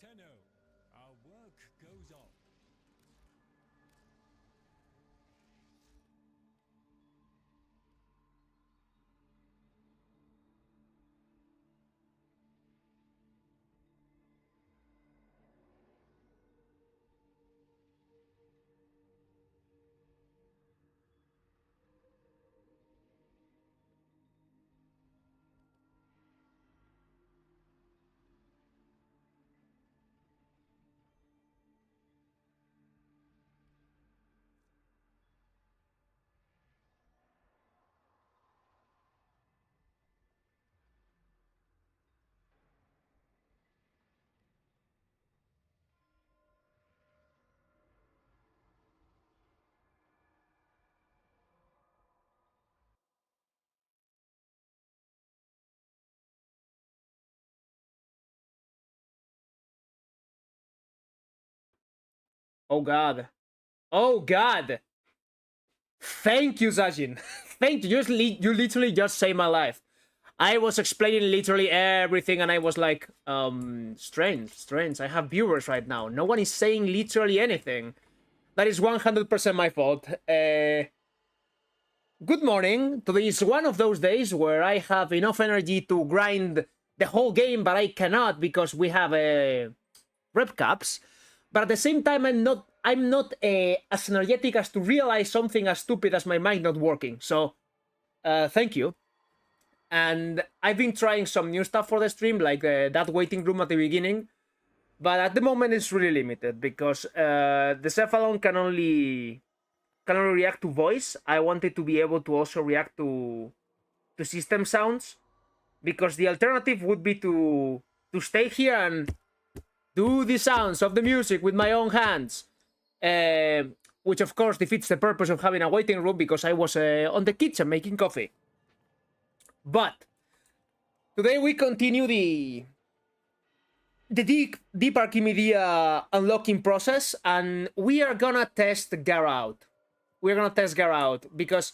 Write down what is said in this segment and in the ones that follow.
Tenno, our work goes on. Oh god. Oh god. Thank you, Zajin. Thank you. You literally just saved my life. I was explaining literally everything and I was like, strange. I have viewers right now. No one is saying literally anything. That is 100% my fault. Good morning. Today is one of those days where I have enough energy to grind the whole game, but I cannot because we have rep caps. But at the same time, I'm not as energetic as to realize something as stupid as my mic not working. So, thank you. And I've been trying some new stuff for the stream, like that waiting room at the beginning. But at the moment, it's really limited because the Cephalon can only react to voice. I wanted to be able to also react to system sounds, because the alternative would be to stay here and do the sounds of the music with my own hands, which of course defeats the purpose of having a waiting room because I was on the kitchen making coffee. But today we continue the deep Archimedia unlocking process, and we are gonna test Gara out. We're gonna test Gara out because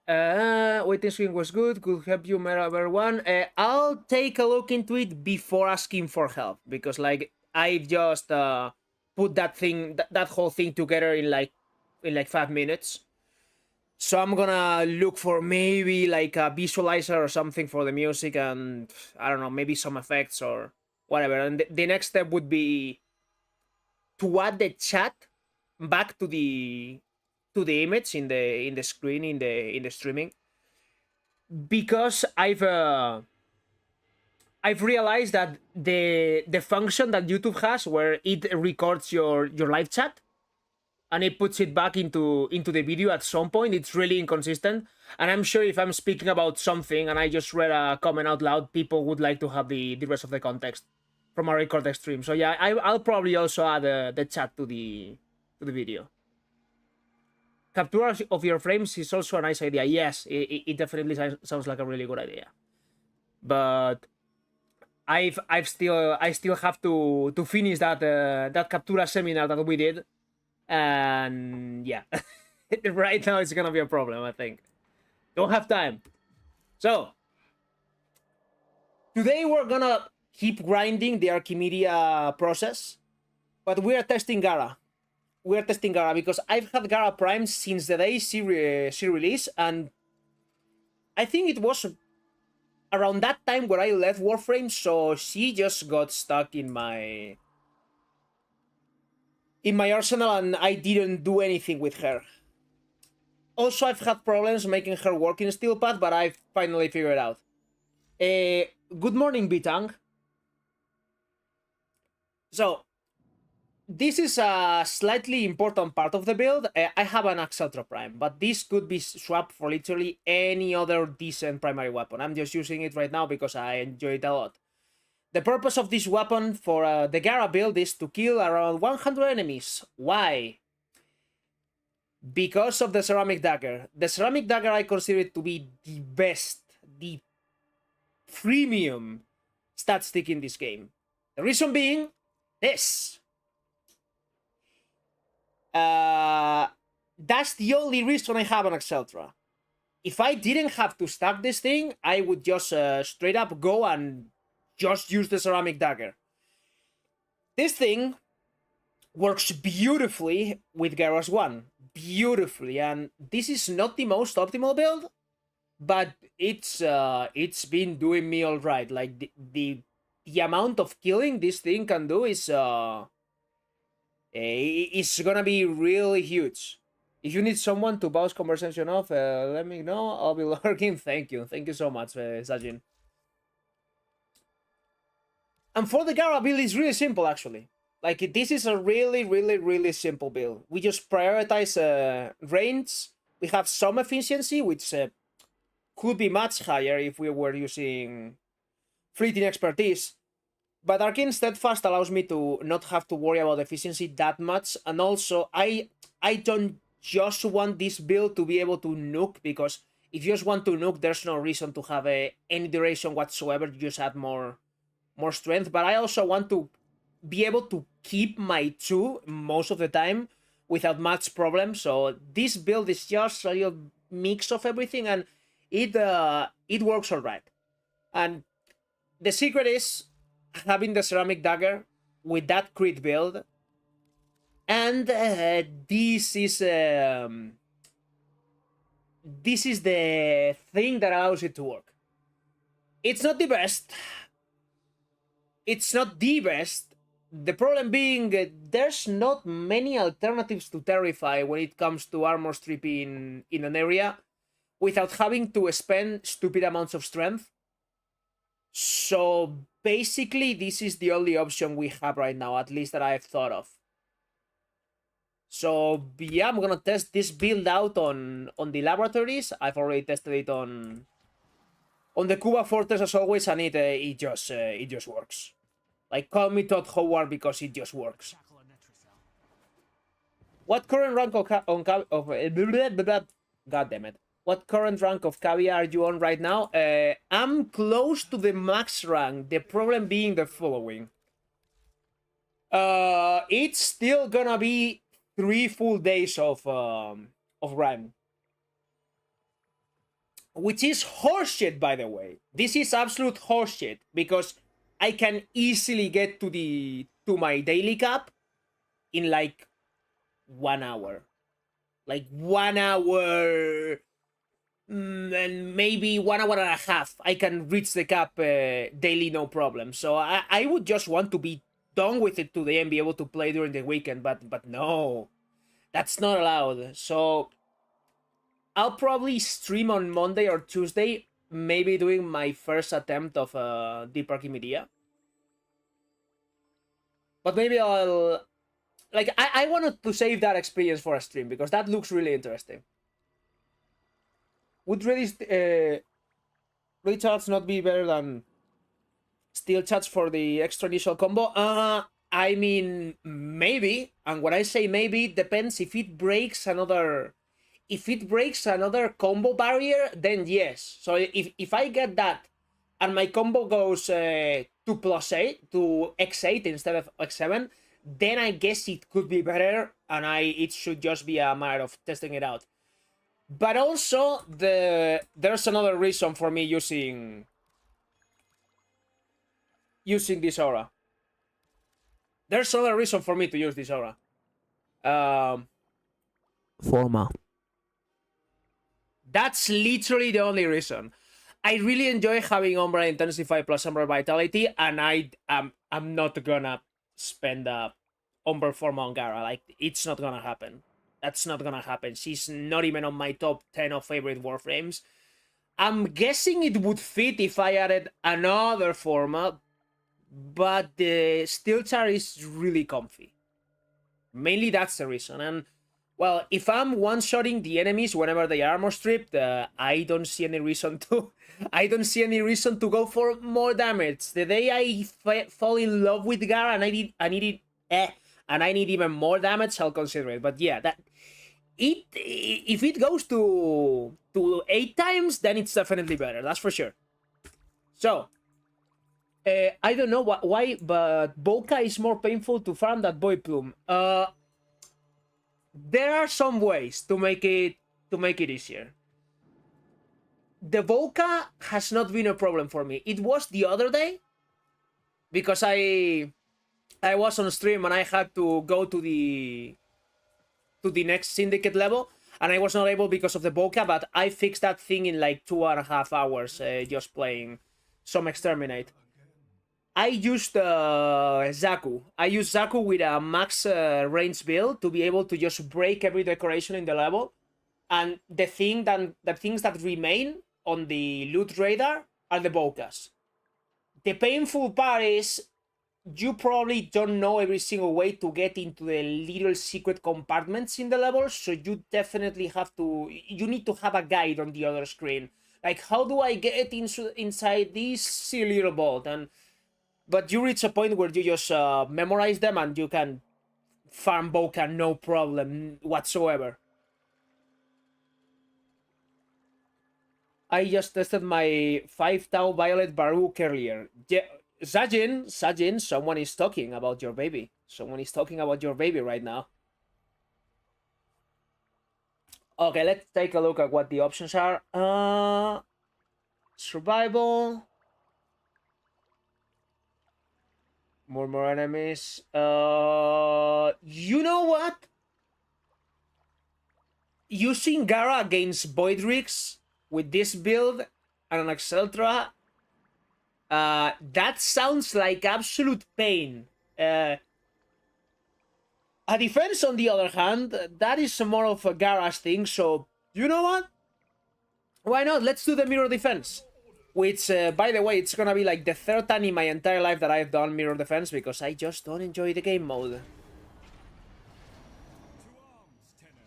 waiting screen was good. Could help you, everyone. I'll take a look into it before asking for help because like I just put that thing, that whole thing together in like 5 minutes. So I'm gonna look for maybe like a visualizer or something for the music, and I don't know, maybe some effects or whatever. And the next step would be to add the chat back to the image in the screen in the streaming, because I've realized that the function that YouTube has where it records your live chat and it puts it back into the video at some point, it's really inconsistent. And I'm sure if I'm speaking about something and I just read a comment out loud, people would like to have the rest of the context from a recorded stream. So yeah, I'll probably also add the chat to the video. Capture of your frames is also a nice idea. Yes, it definitely sounds like a really good idea. But I still have to finish that Captura seminar that we did, and yeah, right now it's gonna be a problem. I think don't have time. So today we're gonna keep grinding the Archimedia process, but we are testing Gara. We're testing Gara because I've had Gara Prime since the day she released, and I think it was around that time where I left Warframe, so she just got stuck in my arsenal, and I didn't do anything with her. Also, I've had problems making her work in Steelpad, but I finally figured it out. Good morning, Bitang. So, this is a slightly important part of the build. I have an Axe Ultra Prime, but this could be swapped for literally any other decent primary weapon. I'm just using it right now because I enjoy it a lot. The purpose of this weapon for the Gara build is to kill around 100 enemies. Why? Because of the Ceramic Dagger. The Ceramic Dagger I consider it to be the best, the premium stat stick in this game. The reason being this. That's the only reason I have an Axe Ultra. If I didn't have to stack this thing, I would just straight up go and just use the Ceramic Dagger. This thing works beautifully with Garrus 1. Beautifully. And this is not the most optimal build, but it's been doing me alright. Like, the amount of killing this thing can do is it's gonna be really huge. If you need someone to bounce conversation off, let me know. I'll be lurking. Thank you so much, Sajin. And for the Gara build, it's really simple, actually. Like, this is a really simple build. We just prioritize range. We have some efficiency, which could be much higher if we were using fleeting expertise. But Arcane Steadfast allows me to not have to worry about efficiency that much. And also, I don't just want this build to be able to nuke, because if you just want to nuke, there's no reason to have any duration whatsoever. You just add more strength. But I also want to be able to keep my 2 most of the time without much problem. So this build is just a real mix of everything, and it works alright. And the secret is having the Ceramic Dagger with that crit build, and this is the thing that allows it to work. It's not the best. It's not the best. The problem being there's not many alternatives to Terrify when it comes to armor stripping in an area without having to spend stupid amounts of strength. So basically, this is the only option we have right now, at least that I've thought of. So yeah, I'm gonna test this build out on the laboratories. I've already tested it on the Cuba Fortress as always, and it just works. Like, call me Todd Howard because it just works. What current rank of God damn it. what current rank of Cavia are you on right now? I'm close to the max rank. The problem being the following. It's still gonna be 3 full days of rank. Which is horseshit, by the way. This is absolute horseshit because I can easily get to my daily cap in like 1 hour. Like 1 hour and maybe 1 hour and a half. I can reach the cap daily, no problem. So I would just want to be done with it today and be able to play during the weekend, but no, that's not allowed. So I'll probably stream on Monday or Tuesday, maybe doing my first attempt of Deep Archimedia. But maybe I'll... Like, I wanted to save that experience for a stream, because that looks really interesting. Would Ready Charge not be better than Steel Charge for the extra initial combo? I mean, maybe. And when I say maybe, it depends if it breaks another... If it breaks another combo barrier, then yes. So if I get that and my combo goes to +8, to X8 instead of X7, then I guess it could be better, and it should just be a matter of testing it out. But also, there's another reason for me using this aura. There's another reason for me to use this aura. Forma. That's literally the only reason. I really enjoy having Umbra Intensify plus Umbra Vitality, and I'm not gonna spend Umbra Forma on Gara. Like, it's not gonna happen. That's not gonna happen. She's not even on my top 10 of favorite Warframes. I'm guessing it would fit if I added another Forma, but the Steel Char is really comfy. Mainly that's the reason. And well, if I'm one-shotting the enemies whenever they are armor stripped, I don't see any reason to... I don't see any reason to go for more damage. The day I fall in love with Gara and I need even more damage, I'll consider it. But yeah, if it goes to 8 times, then it's definitely better. That's for sure. So, I don't know why, but Volca is more painful to farm than Boy Plume. There are some ways to make it easier. The Volca has not been a problem for me. It was the other day because I was on stream and I had to go to the next syndicate level, and I was not able because of the Volca, but I fixed that thing in like 2.5 hours just playing some Exterminate. I used Zaku. I used Zaku with a max range build to be able to just break every decoration in the level. And the things that remain on the loot radar are the Volcas. The painful part is you probably don't know every single way to get into the little secret compartments in the level, so you definitely you need to have a guide on the other screen. Like, how do I get inside this silly little vault? But you reach a point where you just memorize them and you can farm Volca no problem whatsoever. I just tested my 5 Tau Violet Baruch earlier. Yeah, Sajin, someone is talking about your baby. Someone is talking about your baby right now. Okay, let's take a look at what the options are. Survival. More enemies. You know what? Using Gara against Voidrix with this build and an Exceltra, that sounds like absolute pain. A defense, on the other hand, that is more of a Gara's thing, so you know what? Why not? Let's do the mirror defense. Which, by the way, it's gonna be like the 3rd time in my entire life that I've done mirror defense, because I just don't enjoy the game mode. To arms, Tenor.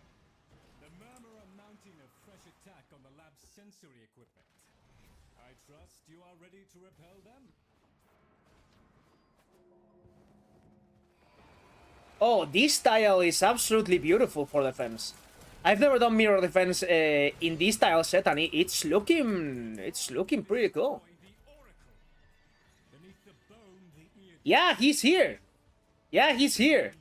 The Murmur are mounting a fresh attack on the lab's sensory equipment. I trust you are ready to repel them? Oh, this tile is absolutely beautiful for defense. I've never done mirror defense in this style set, and it's looking pretty cool. Yeah, he's here. Yeah, he's here.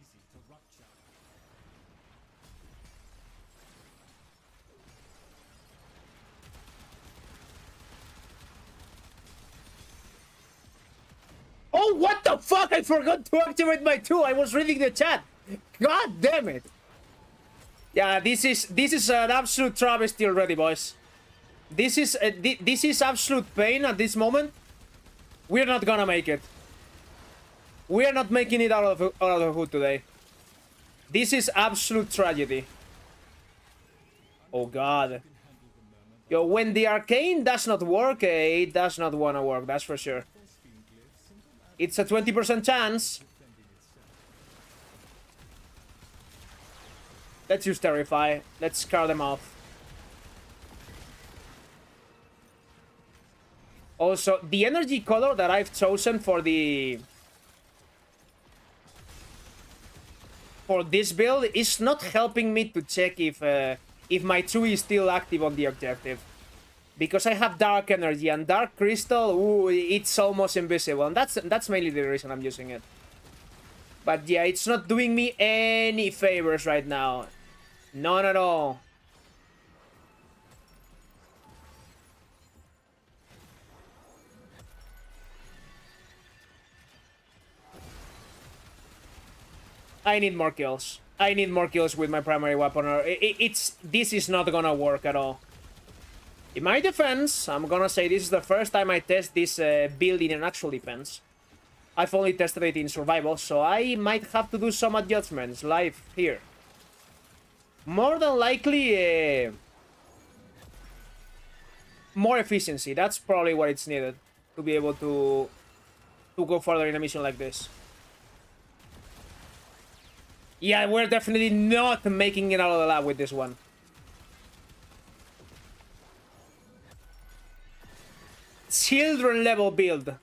Oh, what the fuck? I forgot to activate my tool. I was reading the chat. God damn it. Yeah, this is an absolute travesty already, boys. This is absolute pain at this moment. We're not gonna make it. We are not making it out of the hood today. This is absolute tragedy. Oh god. Yo, when the arcane does not work, it does not wanna work, that's for sure. It's a 20% chance. Let's use Terrify. Let's scare them off. Also, the energy color that I've chosen for this build is not helping me to check if my tree is still active on the objective. Because I have Dark Energy and Dark Crystal, ooh, it's almost invisible. And that's mainly the reason I'm using it. But yeah, it's not doing me any favors right now. None at all. I need more kills. I need more kills with my primary weapon. Or this is not gonna work at all. In my defense, I'm gonna say this is the first time I test this build in an actual defense. I've only tested it in survival, so I might have to do some adjustments live here. More than likely, more efficiency. That's probably what it's needed to be able to go further in a mission like this. Yeah, we're definitely not making it out of the lab with this one. Children level build.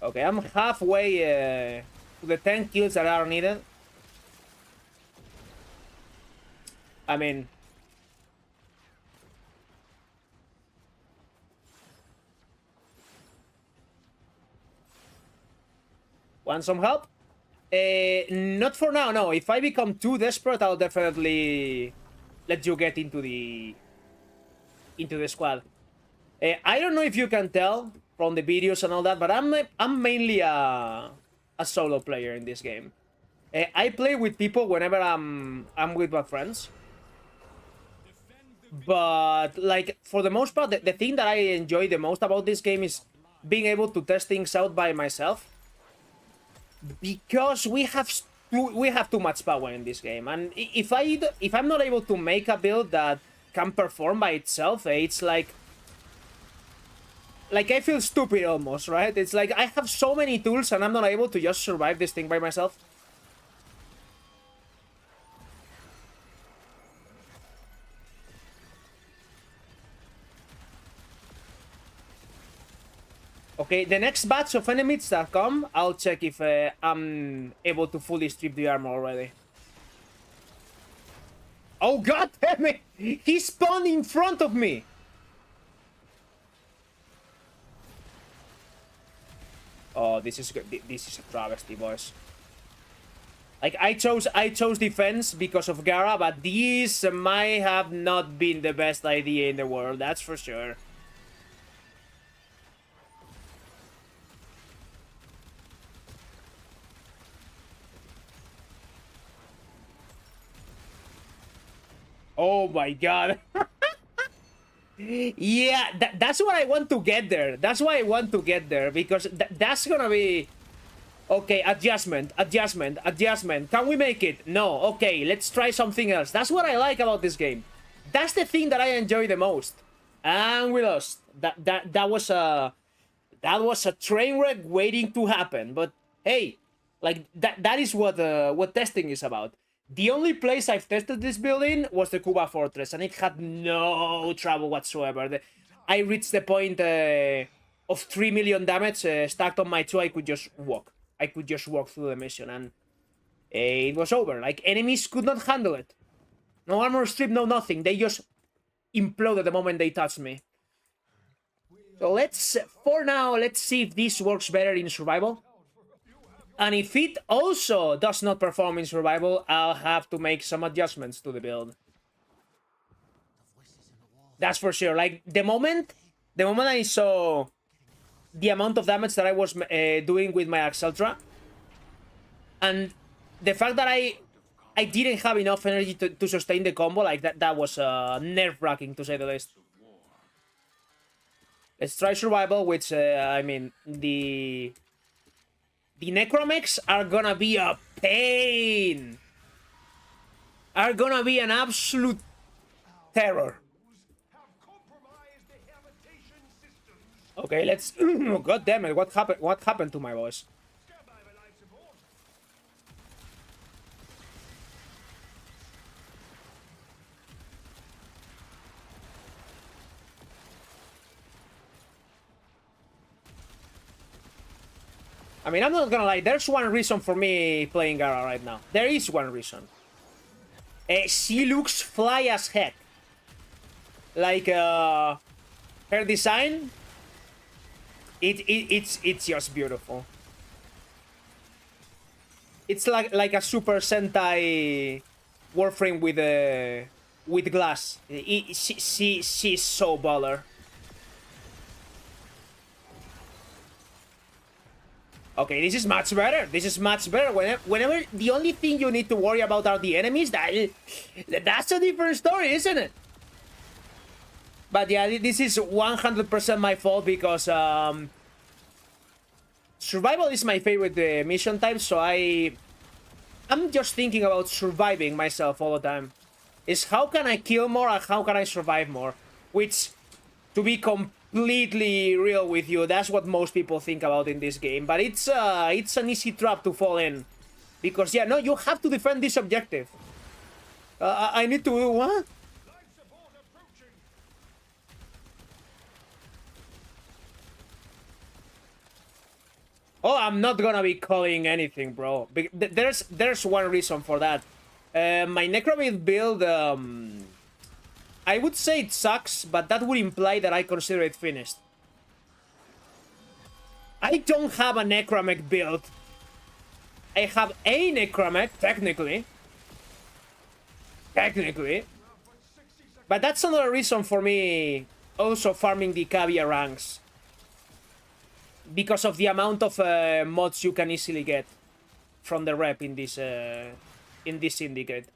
Okay, I'm halfway to the 10 kills that are needed. I mean... Want some help? Not for now, no. If I become too desperate, I'll definitely let you get into the squad. I don't know if you can tell from the videos and all that, but I'm mainly a solo player in this game. I play with people whenever I'm with my friends. But like for the most part, the thing that I enjoy the most about this game is being able to test things out by myself. Because we have too much power in this game, and if I'm not able to make a build that can perform by itself, it's like I feel stupid almost, right? It's like I have so many tools and I'm not able to just survive this thing by myself. Okay, the next batch of enemies that come, I'll check if I'm able to fully strip the armor already. Oh god damn it! He spawned in front of me! Oh, this is good. This is a travesty, boys. Like, I chose defense because of Gara, but this might have not been the best idea in the world, that's for sure. Oh my god. Yeah, that's what I want to get there. That's why I want to get there, because that's gonna be... Okay, adjustment. Can we make it? No. Okay, let's try something else. That's what I like about this game. That's the thing that I enjoy the most. And we lost. That was a train wreck waiting to happen. But hey, like that is what testing is about. The only place I've tested this build in was the Cuba Fortress, and it had no trouble whatsoever. I reached the point of 3 million damage stacked on my 2. I could just walk. I could just walk through the mission, and it was over. Like, enemies could not handle it. No armor strip, no nothing. They just imploded the moment they touched me. So let's, for now, let's see if this works better in survival. And if it also does not perform in survival, I'll have to make some adjustments to the build. That's for sure. Like, the moment I saw the amount of damage that I was doing with my Axe Ultra, and the fact that I didn't have enough energy to sustain the combo, like that was nerve-wracking, to say the least. Let's try survival, which, I mean, the Necromechs are gonna be a pain. Are gonna be an absolute terror. Okay, let's... God damn it, what happened to my voice? I mean, I'm not gonna lie, there's one reason for me playing Gara right now. There is one reason. She looks fly as heck. Like, her design... It's just beautiful. It's like a Super Sentai Warframe with glass. She's so baller. Okay, this is much better. This is much better. Whenever the only thing you need to worry about are the enemies, that's a different story, isn't it? But yeah, this is 100% my fault because survival is my favorite mission type, so I'm just thinking about surviving myself all the time. Is how can I kill more and how can I survive more? Which, to be completely real with you, that's what most people think about in this game. But it's an easy trap to fall in. Because, yeah, no, you have to defend this objective. I need to... What? Oh, I'm not gonna be calling anything, bro. There's one reason for that. My Necromith build, I would say it sucks, but that would imply that I consider it finished. I don't have a Necromech build. I have a Necromech, technically. But that's another reason for me also farming the Cavia ranks. Because of the amount of mods you can easily get from the rep in this syndicate.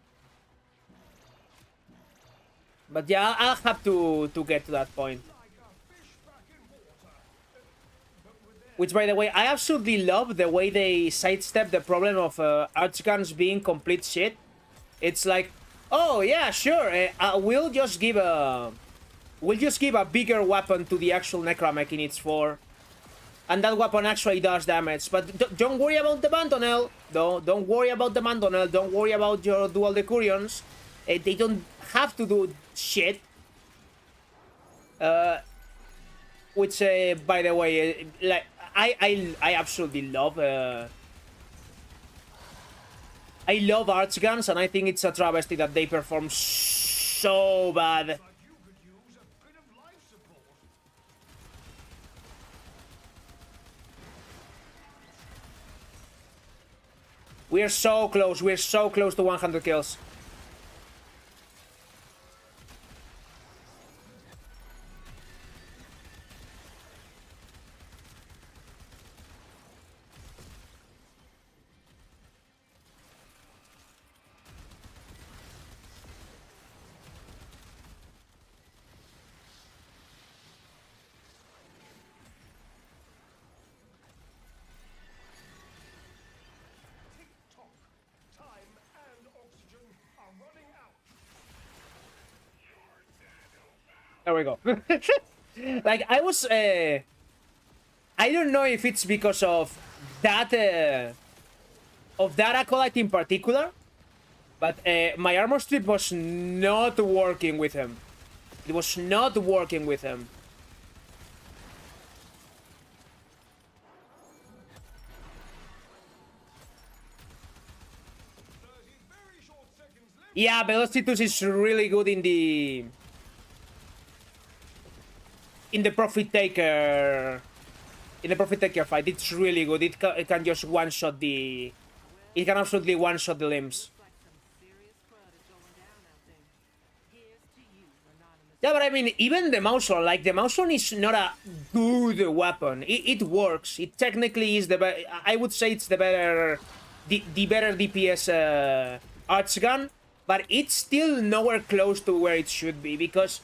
But yeah, I'll have to get to that point. Which, by the way, I absolutely love the way they sidestep the problem of Archguns being complete shit. It's like, oh yeah, sure, we'll just give a bigger weapon to the actual Necromech in its 4. And that weapon actually does damage. But don't worry about the Mantonel. Don't worry about the Mantonel. Don't worry about your dual Decurions. They don't have to do shit. Which, by the way, like I absolutely love. I love Archguns, and I think it's a travesty that they perform so bad. We're so close. We're so close to 100 kills. There we go. Like, I was... I don't know if it's because of that Acolyte in particular, but my armor strip was not working with him. It was not working with him. Yeah, Velocitus is really good in the Profit Taker fight. It's really good. It can just one shot the. It can absolutely one shot the limbs. Yeah, but I mean, even the Mauson, like, the Mauson is not a good weapon. It works. It technically is the better. I would say it's the better, the better DPS arch gun, but it's still nowhere close to where it should be because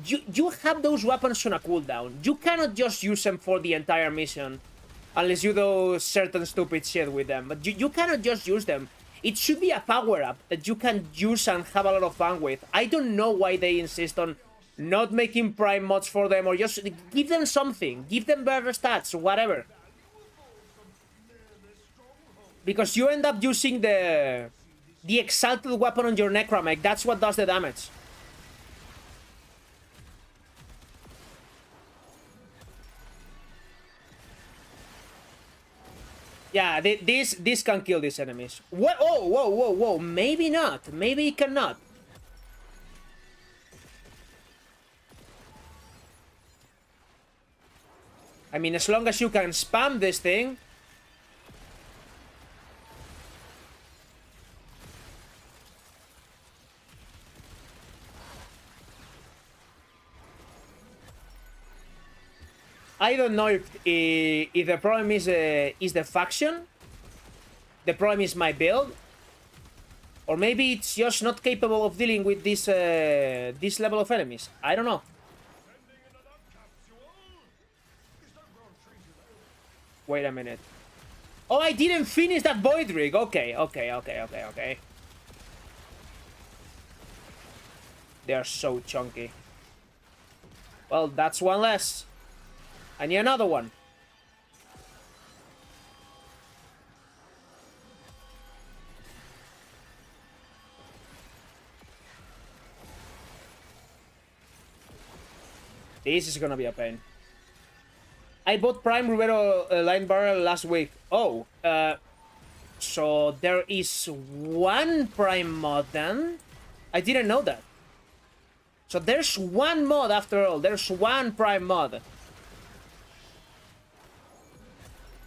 you have those weapons on a cooldown. You cannot just use them for the entire mission unless you do certain stupid shit with them. But you cannot just use them. It should be a power-up that you can use and have a lot of fun with. I don't know why they insist on not making prime mods for them, or just give them something. Give them better stats, whatever. Because you end up using the exalted weapon on your Necramech. That's what does the damage. Yeah, this can kill these enemies. What? Oh, whoa, whoa, whoa. Maybe not. Maybe it cannot. I mean, as long as you can spam this thing. I don't know if the problem is the faction. The problem is my build. Or maybe it's just not capable of dealing with this level of enemies. I don't know. Wait a minute. Oh, I didn't finish that Void Rig. Okay. They are so chunky. Well, that's one less. I need another one. This is gonna be a pain. I bought Prime Rubero Line Barrel last week. Oh, so there is one Prime mod then? I didn't know that. So there's one mod after all. There's one Prime mod.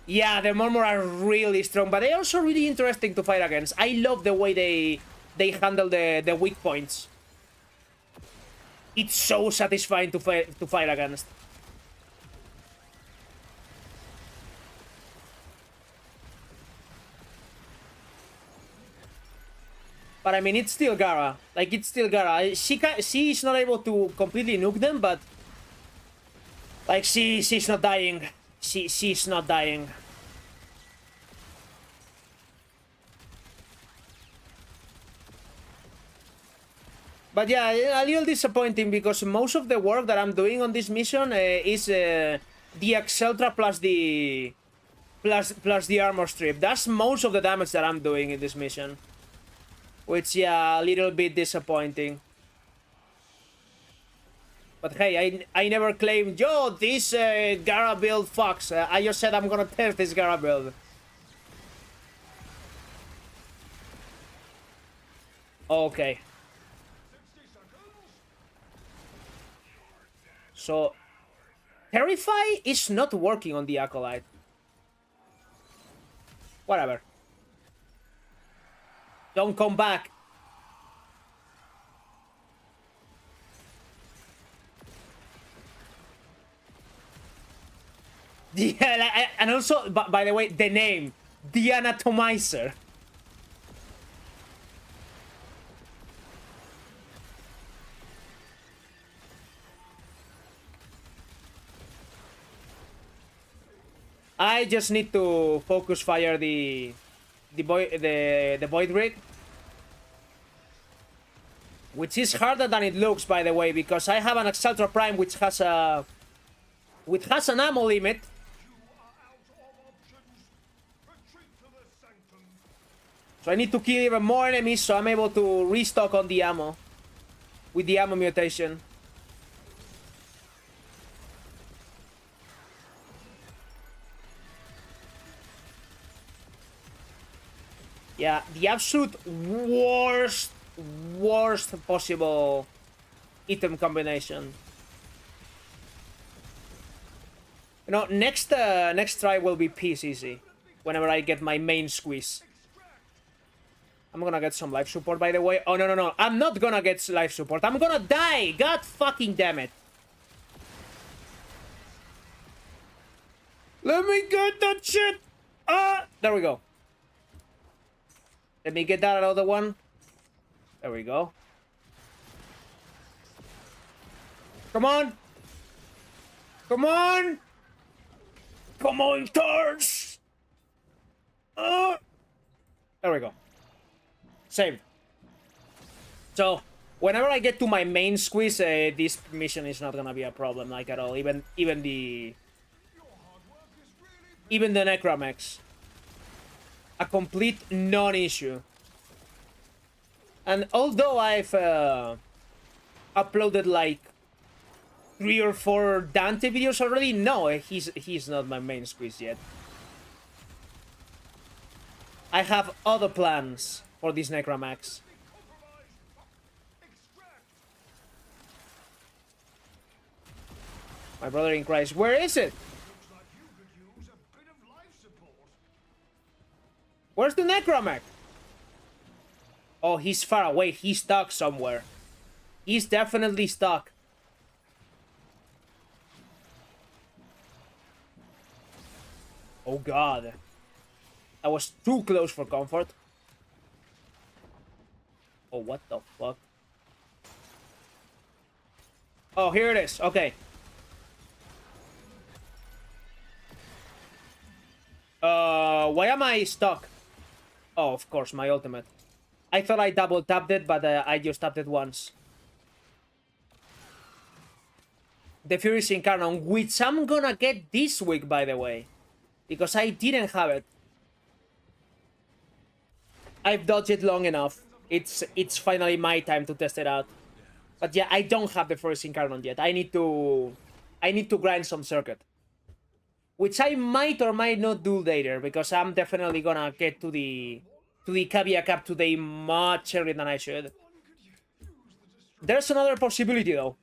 Yeah, the Murmur are really strong, but they're also really interesting to fight against. I love the way they handle the weak points. It's so satisfying to fight against. But I mean, it's still Gara. Like, it's still Gara. She's not able to completely nuke them, but like she's not dying. She's not dying. But yeah, a little disappointing because most of the work that I'm doing on this mission is the Exceltra plus the armor strip. That's most of the damage that I'm doing in this mission. Which, yeah, a little bit disappointing. But hey, I never claimed, yo, this Gara build fucks. I just said I'm gonna test this Gara build. Okay. So, Terrify is not working on the Acolyte. Whatever. Don't come back. Yeah, and also, by the way, the name, the Anatomizer. I just need to focus fire the Void Rig, which is harder than it looks, by the way, because I have an Exaltra Prime which has an ammo limit. So I need to kill even more enemies so I'm able to restock on the ammo with the ammo mutation. Yeah, the absolute worst worst possible item combination. You know, next try will be peace easy. Whenever I get my main squeeze. I'm gonna get some life support, by the way. Oh, no, no, no. I'm not gonna get life support. I'm gonna die! God fucking damn it. Let me get that shit! There we go. Let me get that other one. There we go. Come on! Come on! Come on, Tars! There we go. Saved. So, whenever I get to my main squeeze, this mission is not gonna be a problem, like at all. Even the Necromex. A complete non-issue. And although I've uploaded like 3 or 4 Dante videos already, no, he's not my main squeeze yet. I have other plans for this Necromax. My brother in Christ, where is it? Where's the Necromax? Oh, he's far away. He's stuck somewhere. He's definitely stuck. Oh god. I was too close for comfort. Oh, what the fuck? Oh, here it is. Okay. Why am I stuck? Oh, of course, my ultimate. I thought I double tapped it, but I just tapped it once. The Fury's Incarnon, which I'm gonna get this week, by the way. Because I didn't have it. I've dodged it long enough. It's finally my time to test it out. But yeah, I don't have the Fury's Incarnon yet. I need to grind some circuit. Which I might or might not do later, because I'm definitely gonna get to the Cavia Cup today much earlier than I should. There's another possibility though.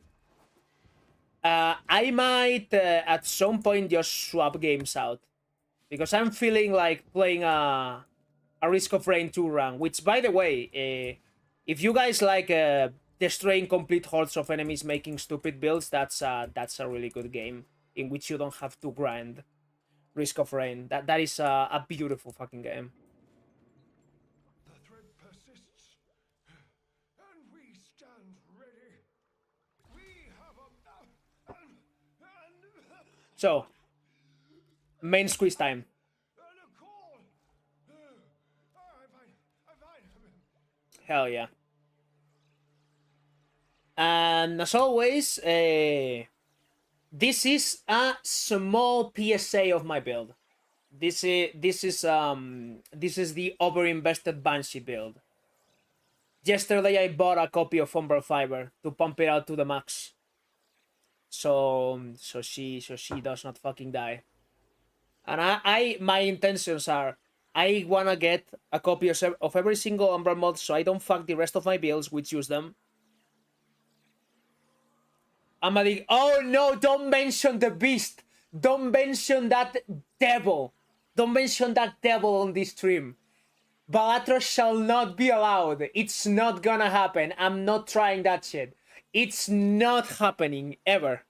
I might at some point just swap games out. Because I'm feeling like playing a Risk of Rain 2 run. Which, by the way, if you guys like destroying complete hordes of enemies making stupid builds, that's a really good game. In which you don't have to grind Risk of Rain. That is a beautiful fucking game. The threat persists, and we stand ready. We have So, main squeeze time. a call. Hell yeah. And as always, this is a small PSA of my build. This is the overinvested Banshee build. Yesterday I bought a copy of Umbral Fiber to pump it out to the max. So she does not fucking die. And my intentions are, I wanna get a copy of every single Umbral mod so I don't fuck the rest of my builds which use them. I'm like, oh no, don't mention the beast. Don't mention that devil. Don't mention that devil on this stream. Balatros shall not be allowed. It's not gonna happen. I'm not trying that shit. It's not happening, ever.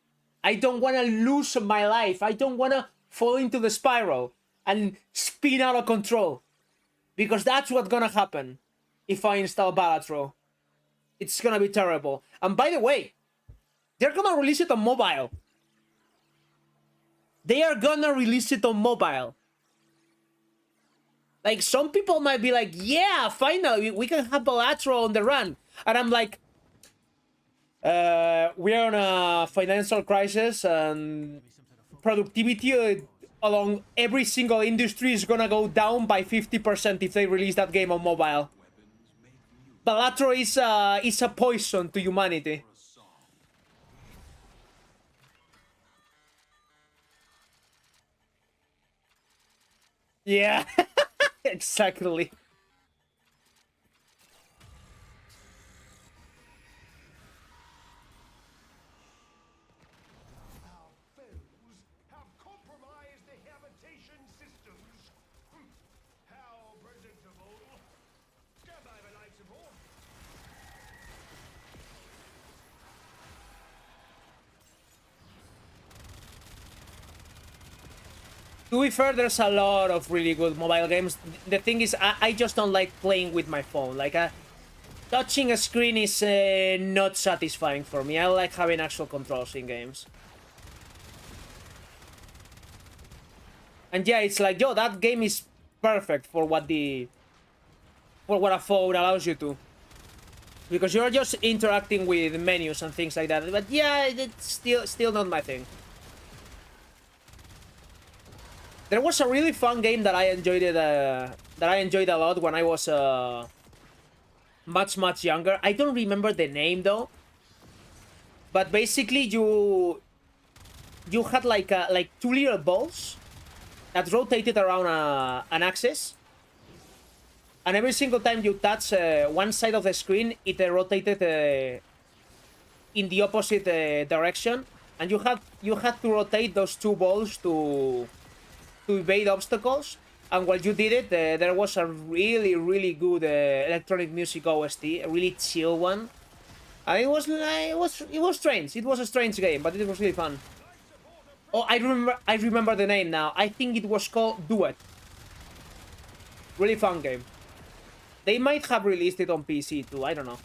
I don't wanna lose my life. I don't wanna fall into the spiral and spin out of control. Because that's what's gonna happen if I install Balatro. It's gonna be terrible. And by the way, they're gonna release it on mobile. They are gonna release it on mobile. Like, some people might be like, yeah, finally, we can have Balatro on the run. And I'm like, we're on a financial crisis and productivity along every single industry is gonna go down by 50% if they release that game on mobile. Balatro is a poison to humanity. Yeah, exactly. To be fair, there's a lot of really good mobile games. The thing is, I just don't like playing with my phone. Like, touching a screen is not satisfying for me. I like having actual controls in games. And yeah, it's like, yo, that game is perfect for what a phone allows you to. Because you're just interacting with menus and things like that. But yeah, it's still not my thing. There was a really fun game that I enjoyed a lot when I was much younger. I don't remember the name though. But basically you had like two little balls that rotated around an axis. And every single time you touch one side of the screen, it rotated in the opposite direction. And you had to rotate those two balls to evade obstacles. And while you did it, there was a really good electronic music OST, a really chill one. And it was strange. It was a strange game, but it was really fun. Oh, I remember the name now. I think it was called Duet. Really fun game. They might have released it on PC too, I don't know.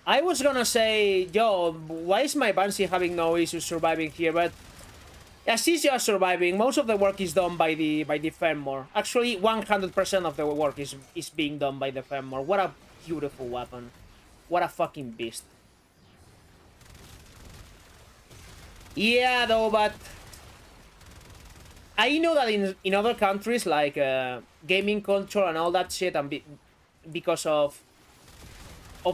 I was gonna say, yo, why is my Banshee having no issues surviving here? But as he's just surviving, most of the work is done by the Fenmore. Actually, 100% of the work is being done by the Fenmore. What a beautiful weapon. What a fucking beast. Yeah, though, but I know that in other countries, like gaming control and all that shit, and because of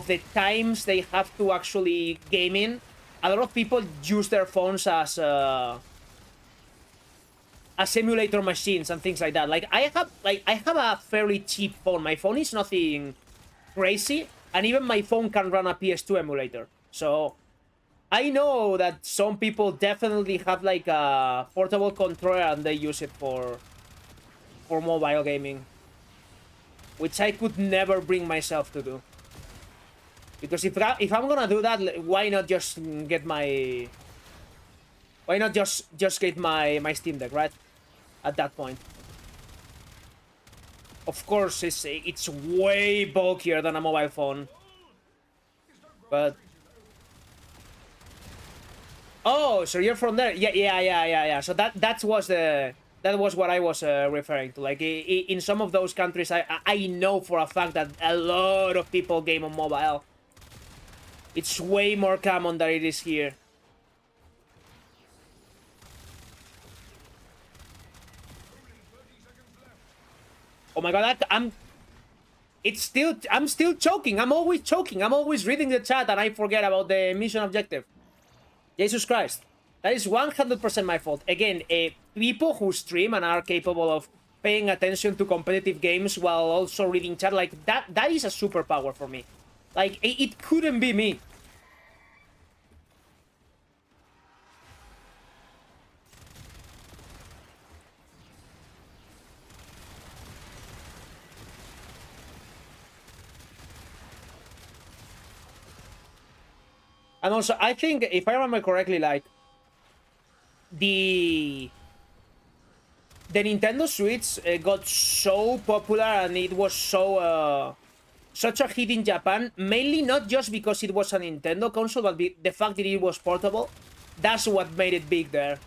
the times they have to actually game in, a lot of people use their phones as emulator machines and things like that. Like I have a fairly cheap phone. My phone is nothing crazy, and even my phone can run a PS2 emulator. So I know that some people definitely have like a portable controller and they use it for mobile gaming, which I could never bring myself to do. Because if I'm gonna do that, why not just get my get my Steam Deck, right? At that point. Of course, it's way bulkier than a mobile phone, but. Oh, so you're from there? Yeah. So that was what I was referring to. Like in some of those countries, I know for a fact that a lot of people game on mobile. It's way more common than it is here. Oh my god, I'm still choking. I'm always choking. I'm always reading the chat and I forget about the mission objective. Jesus Christ. That is 100% my fault. Again, people who stream and are capable of paying attention to competitive games while also reading chat, like, that is a superpower for me. Like, it couldn't be me. And also, I think, if I remember correctly, like, the Nintendo Switch got so popular and it was so such a hit in Japan, mainly not just because it was a Nintendo console, but the fact that it was portable. That's what made it big there.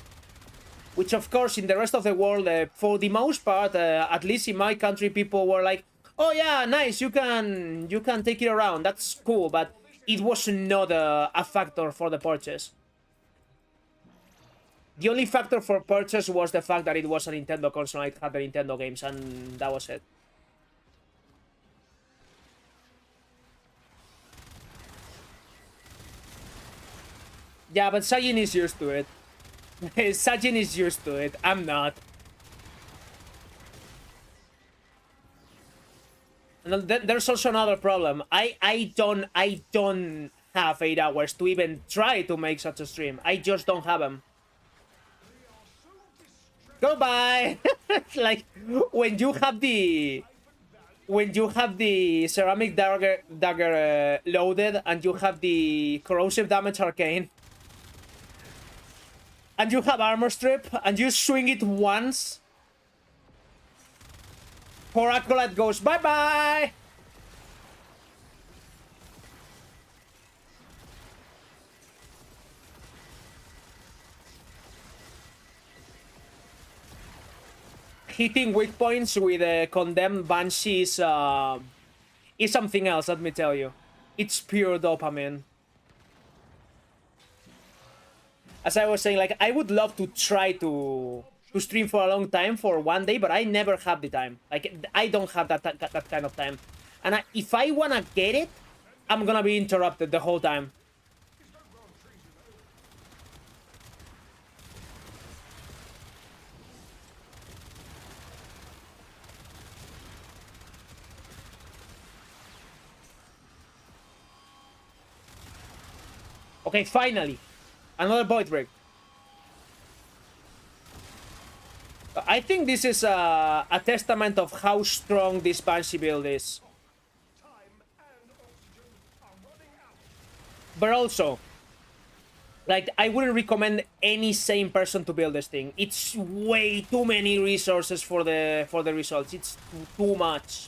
Which, of course, in the rest of the world, for the most part, at least in my country, people were like, "Oh yeah, nice, you can take it around. That's cool," but it was not a factor for the purchase. The only factor for purchase was the fact that it was a Nintendo console and it had the Nintendo games, and that was it. Yeah, but Sajin is used to it. Sajin is used to it. I'm not. And there's also another problem. I don't have 8 hours to even try to make such a stream. I just don't have them. Goodbye. Like when you have the when you have the ceramic dagger loaded and you have the corrosive damage arcane and you have armor strip and you swing it once, poor Acolyte goes bye bye. Hitting weak points with a condemned Banshee is something else, let me tell you. It's pure dopamine. As I was saying, like, I would love to try to stream for a long time for one day, but I never have the time. Like, I don't have that kind of time. And if I wanna get it, I'm gonna be interrupted the whole time. Okay, finally. Another Void Rig. I think this is a testament of how strong this Banshee build is. But also, like, I wouldn't recommend any sane person to build this thing. It's way too many resources for the results. It's too much.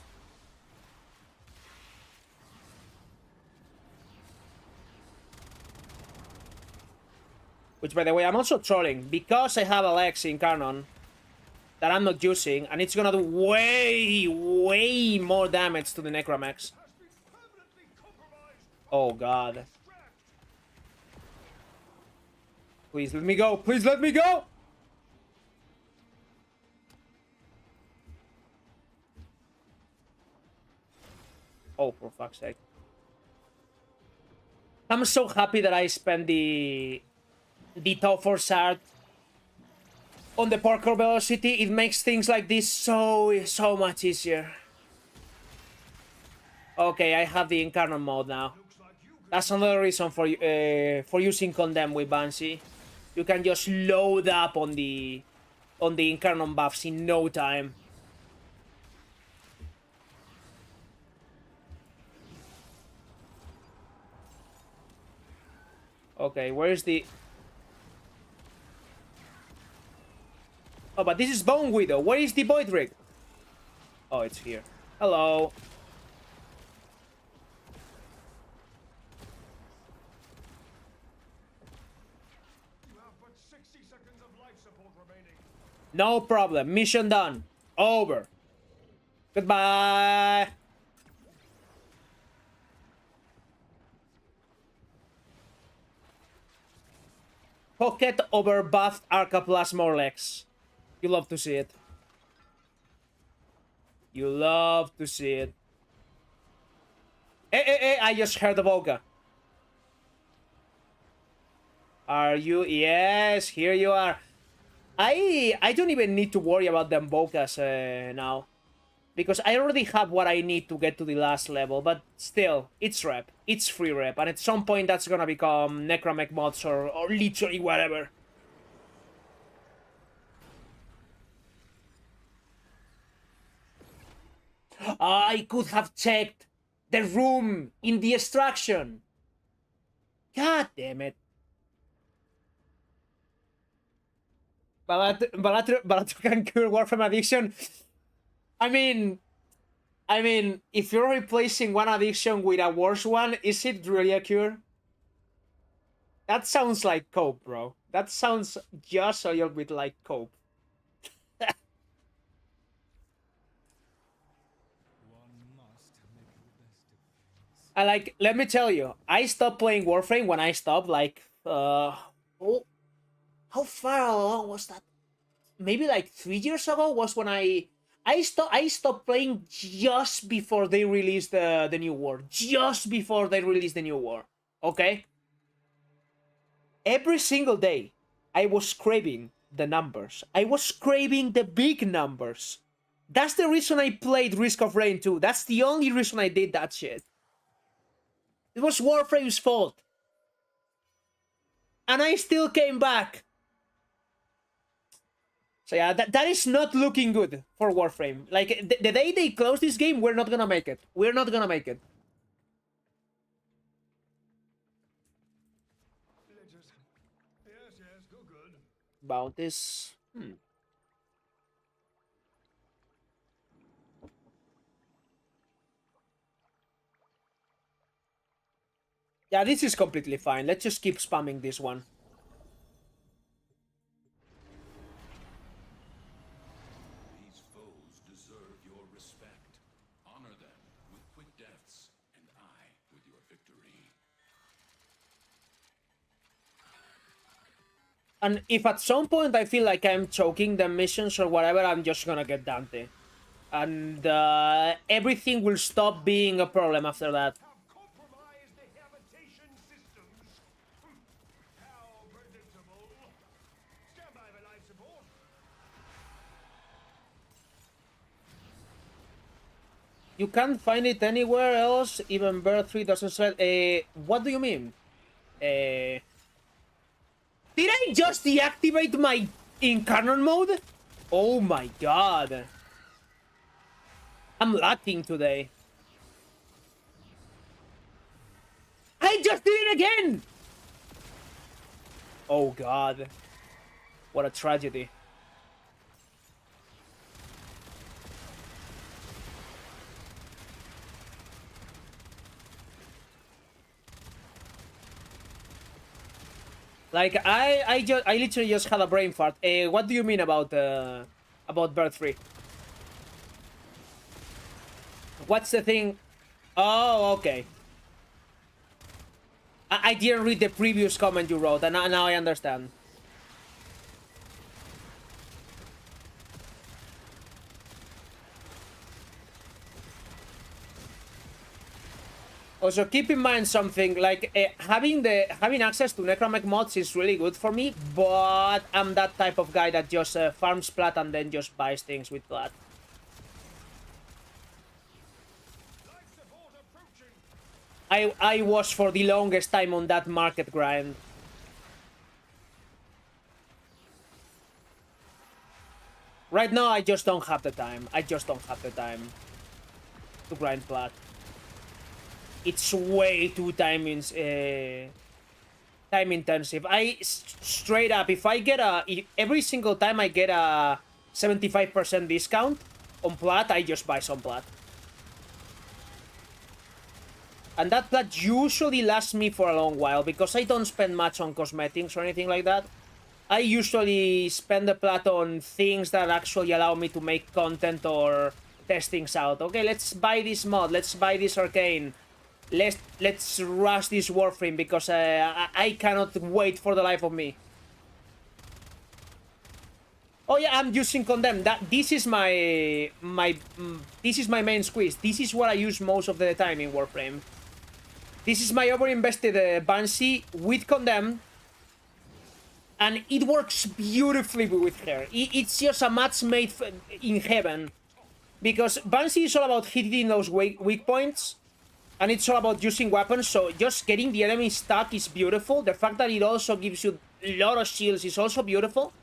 Which, by the way, I'm also trolling because I have a Lex in Canon that I'm not using, and it's gonna do way more damage to the Necromex. Oh god. Please let me go! Please let me go! Oh, for fuck's sake. I'm so happy that I spent the top force art on the parkour velocity. It makes things like this so much easier. Okay, I have the Incarnate mode now. That's another reason for using Condemn with Banshee. You can just load up on the Incarnate buffs in no time. Okay, where is the... Oh, but this is Bone Widow. Where is the Void Rig? Oh, it's here. Hello. You have but 60 seconds of life support remaining. No problem. Mission done. Over. Goodbye. Pocket over buffed Arca plus more legs. You love to see it. You love to see it. Hey, I just heard a Boga. Are you? Yes, here you are. I don't even need to worry about them Bogas now. Because I already have what I need to get to the last level, but still, it's rep. It's free rep, and at some point that's gonna become Necromech mods or literally whatever. I could have checked the room in the extraction. God damn it. Balatro can cure Warframe addiction. I mean, if you're replacing one addiction with a worse one, is it really a cure? That sounds like cope, bro. That sounds just a little bit like cope. I like, let me tell you, I stopped playing Warframe when I stopped, like, oh, how far along was that? Maybe like 3 years ago was when I stopped playing just before they released the new war. Just before they released the new war. Okay? Every single day, I was craving the numbers. I was craving the big numbers. That's the reason I played Risk of Rain 2. That's the only reason I did that shit. It was Warframe's fault. And I still came back. So yeah, that is not looking good for Warframe. Like, the day they close this game, we're not gonna make it. We're not gonna make it. Ledgers. Yes, yes, go good. Bounties. Yeah, this is completely fine. Let's just keep spamming this one. These foes deserve your respect. Honor them with quick deaths, and I with your victory. And if at some point I feel like I'm choking the missions or whatever, I'm just gonna get Dante. And everything will stop being a problem after that. Have compromised the habitation systems. How predictable. Stand by for life support. You can't find it anywhere else, even Bird 3 doesn't sell. What do you mean? Did I just deactivate my Incarnate mode? Oh my god. I'm lacking today. I just did it again! Oh god. What a tragedy. Like, I literally just had a brain fart. What do you mean about Bird 3? What's the thing? Oh, okay. I didn't read the previous comment you wrote, and now I understand. Also, keep in mind something, like, having access to Necromech mods is really good for me, but I'm that type of guy that just farms plat and then just buys things with plat. Life support approaching. I was for the longest time on that market grind. Right now, I just don't have the time. I just don't have the time to grind plat. It's way too time intensive. Straight up, if I get every single time I get a 75% discount on plat, I just buy some plat. And that plat usually lasts me for a long while because I don't spend much on cosmetics or anything like that. I usually spend the plat on things that actually allow me to make content or test things out. Okay, let's buy this mod, let's buy this arcane. Let's rush this Warframe because I cannot wait for the life of me. Oh yeah, I'm using Condemn. This is my main squeeze. This is what I use most of the time in Warframe. This is my overinvested Banshee with Condemn, and it works beautifully with her. It's just a match made in heaven, because Banshee is all about hitting those weak points. And it's all about using weapons, so just getting the enemy stuck is beautiful. The fact that it also gives you a lot of shields is also beautiful.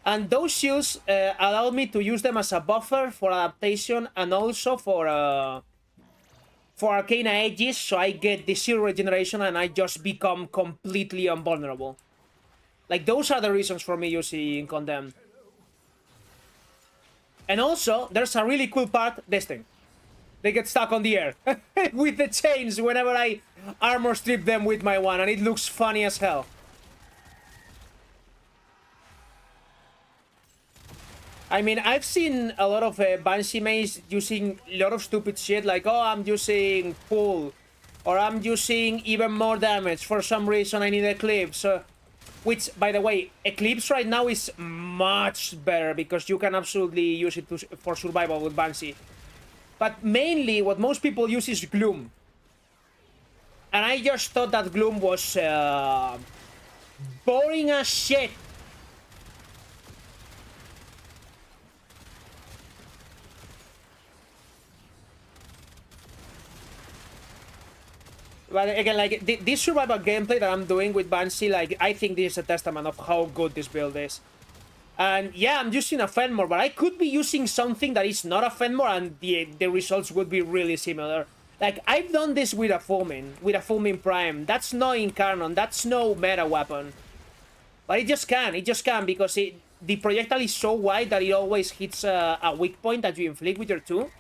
And those shields allow me to use them as a buffer for adaptation and also for Arcana Edges, so I get the zero regeneration and I just become completely invulnerable. Like, those are the reasons for me using Condemn. And also, there's a really cool part, this thing. They get stuck on the air with the chains whenever I armor strip them with my one, and it looks funny as hell. I mean, I've seen a lot of Banshee mains using a lot of stupid shit, like, oh, I'm using pull, or I'm using even more damage. For some reason, I need Eclipse. Which, by the way, Eclipse right now is much better, because you can absolutely use it for survival with Banshee. But mainly, what most people use is Gloom. And I just thought that Gloom was boring as shit. But again, like, this survival gameplay that I'm doing with Banshee, like, I think this is a testament of how good this build is. And yeah, I'm using a Fenmore, but I could be using something that is not a Fenmore, and the results would be really similar. Like, I've done this with a Fulmin Prime. That's not in canon, that's no meta weapon. But it just can, because the projectile is so wide that it always hits a weak point that you inflict with your 2.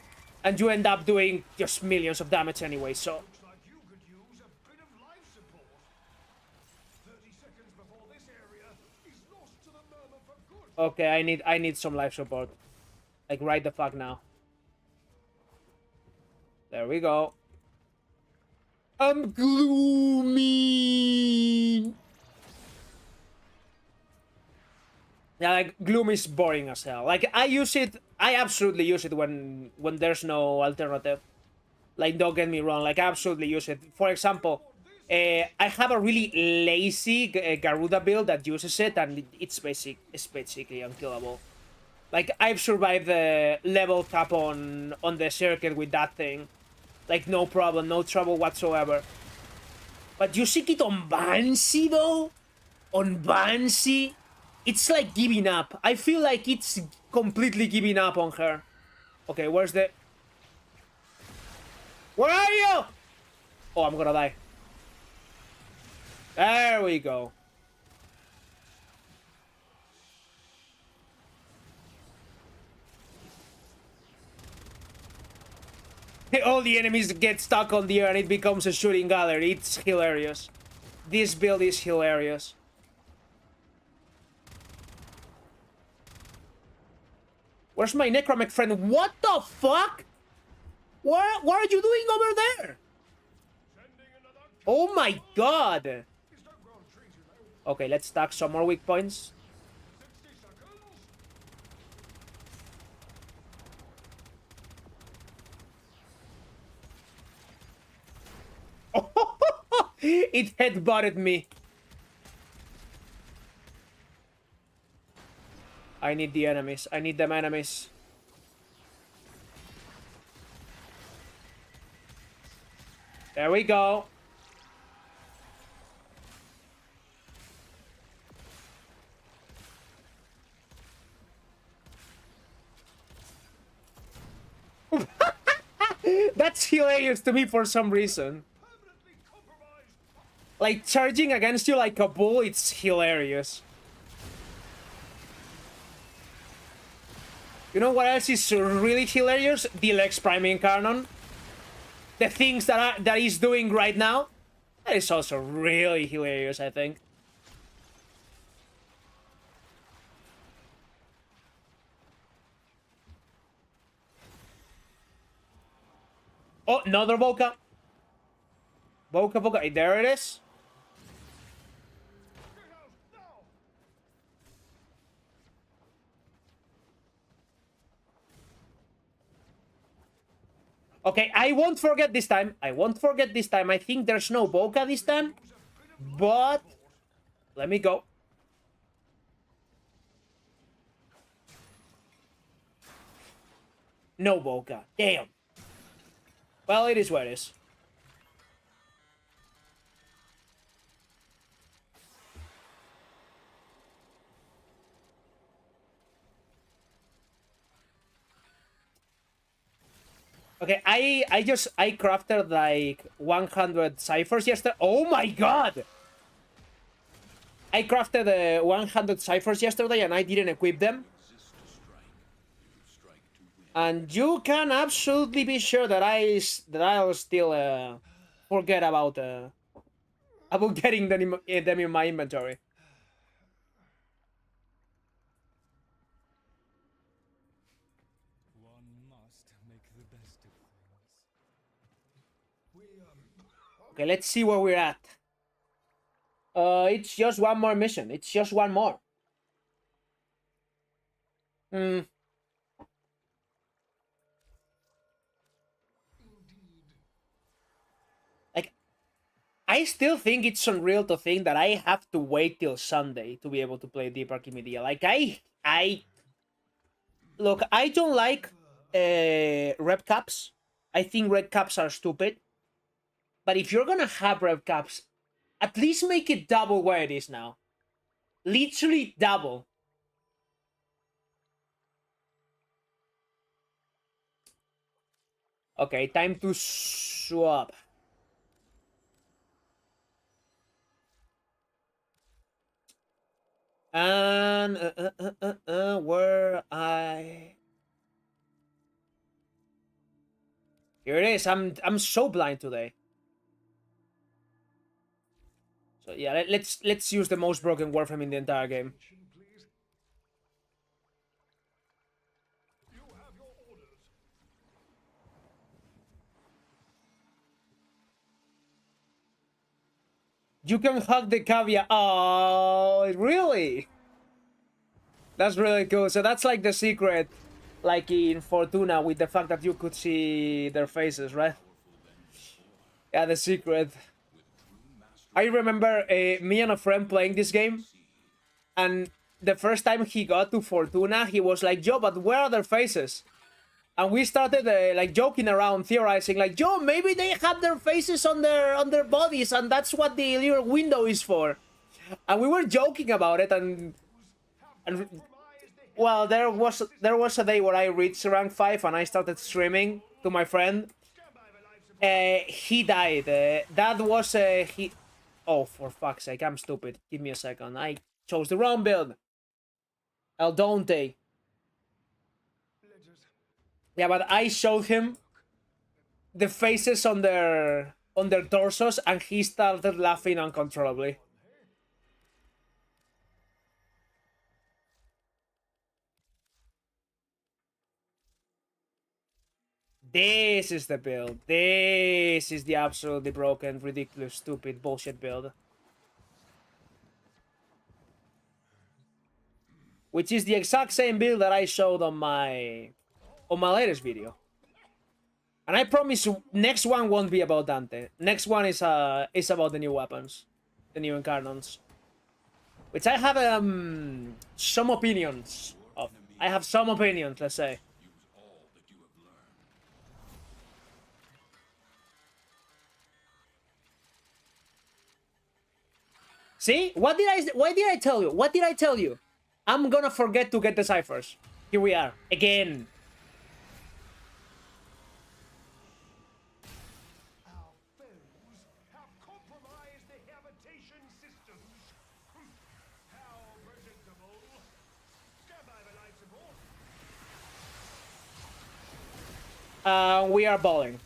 And you end up doing just millions of damage anyway, so... Looks like you could use a bit of life support. 30 seconds before this area is lost to the murmur for good. Okay, I need some life support. Like, right the fuck now. There we go. I'm gloomy. Yeah, like, Gloom is boring as hell. Like, I absolutely use it when there's no alternative. Like, don't get me wrong, like, I absolutely use it. For example, I have a really lazy Garuda build that uses it, and it's basically unkillable. Like, I've survived the level cap on the circuit with that thing. Like, no problem, no trouble whatsoever. But using it on Banshee, though? On Banshee? It's like giving up. I feel like it's completely giving up on her. Okay, where's the... Where are you? Oh, I'm gonna die. There we go. All the enemies get stuck on the air and it becomes a shooting gallery. It's hilarious. This build is hilarious. Where's my Necromech friend? What the fuck? What are you doing over there? Oh my god. Okay, let's stack some more weak points. 60 seconds. It headbutted me. I need the enemies. I need them enemies. There we go. That's hilarious to me for some reason. Like, charging against you like a bull, it's hilarious. You know what else is really hilarious? The Lex Prime in canon. The things that he's doing right now. That is also really hilarious, I think. Oh, another Volca. Volca. There it is. Okay, I won't forget this time. I think there's no Volca this time. But... let me go. No Volca. Damn. Well, it is what it is. Okay, I crafted like 100 ciphers yesterday. Oh my god! I crafted 100 ciphers yesterday and I didn't equip them. And you can absolutely be sure that I'll still forget about getting them in my inventory. Okay, let's see where we're at. It's just one more mission. It's just one more. Like, I still think it's unreal to think that I have to wait till Sunday to be able to play Deep Archimedia. Like, look, I don't like rep caps. I think red caps are stupid. But if you're gonna have rev caps, at least make it double where it is now. Literally double. Okay, time to swap. And where I... Here it is. I'm so blind today. So yeah, let's use the most broken Warframe in the entire game. Please. You have your orders. You can hug the Cavia. Oh, really? That's really cool. So that's like the secret, like in Fortuna, with the fact that you could see their faces, right? Yeah, the secret. I remember me and a friend playing this game, and the first time he got to Fortuna, he was like, "Yo, but where are their faces?" And we started like joking around, theorizing, like, "Yo, maybe they have their faces on their bodies, and that's what the little window is for." And we were joking about it, and well, there was a day where I reached rank 5 and I started streaming to my friend. He died. That was he. Oh, for fuck's sake! I'm stupid. Give me a second. I chose the wrong build. El Dante. Yeah, but I showed him the faces on their torsos, and he started laughing uncontrollably. This is the build. This is the absolutely broken, ridiculous, stupid, bullshit build. Which is the exact same build that I showed on my latest video. And I promise you, next one won't be about Dante. Next one is about the new weapons, the new incarnates, which I have some opinions of. I have some opinions, let's say. See? Why did I tell you? What did I tell you? I'm gonna forget to get the ciphers. Here we are. Again. Our foes have compromised the habitation systems. How predictable. Stand by for life support. We are balling.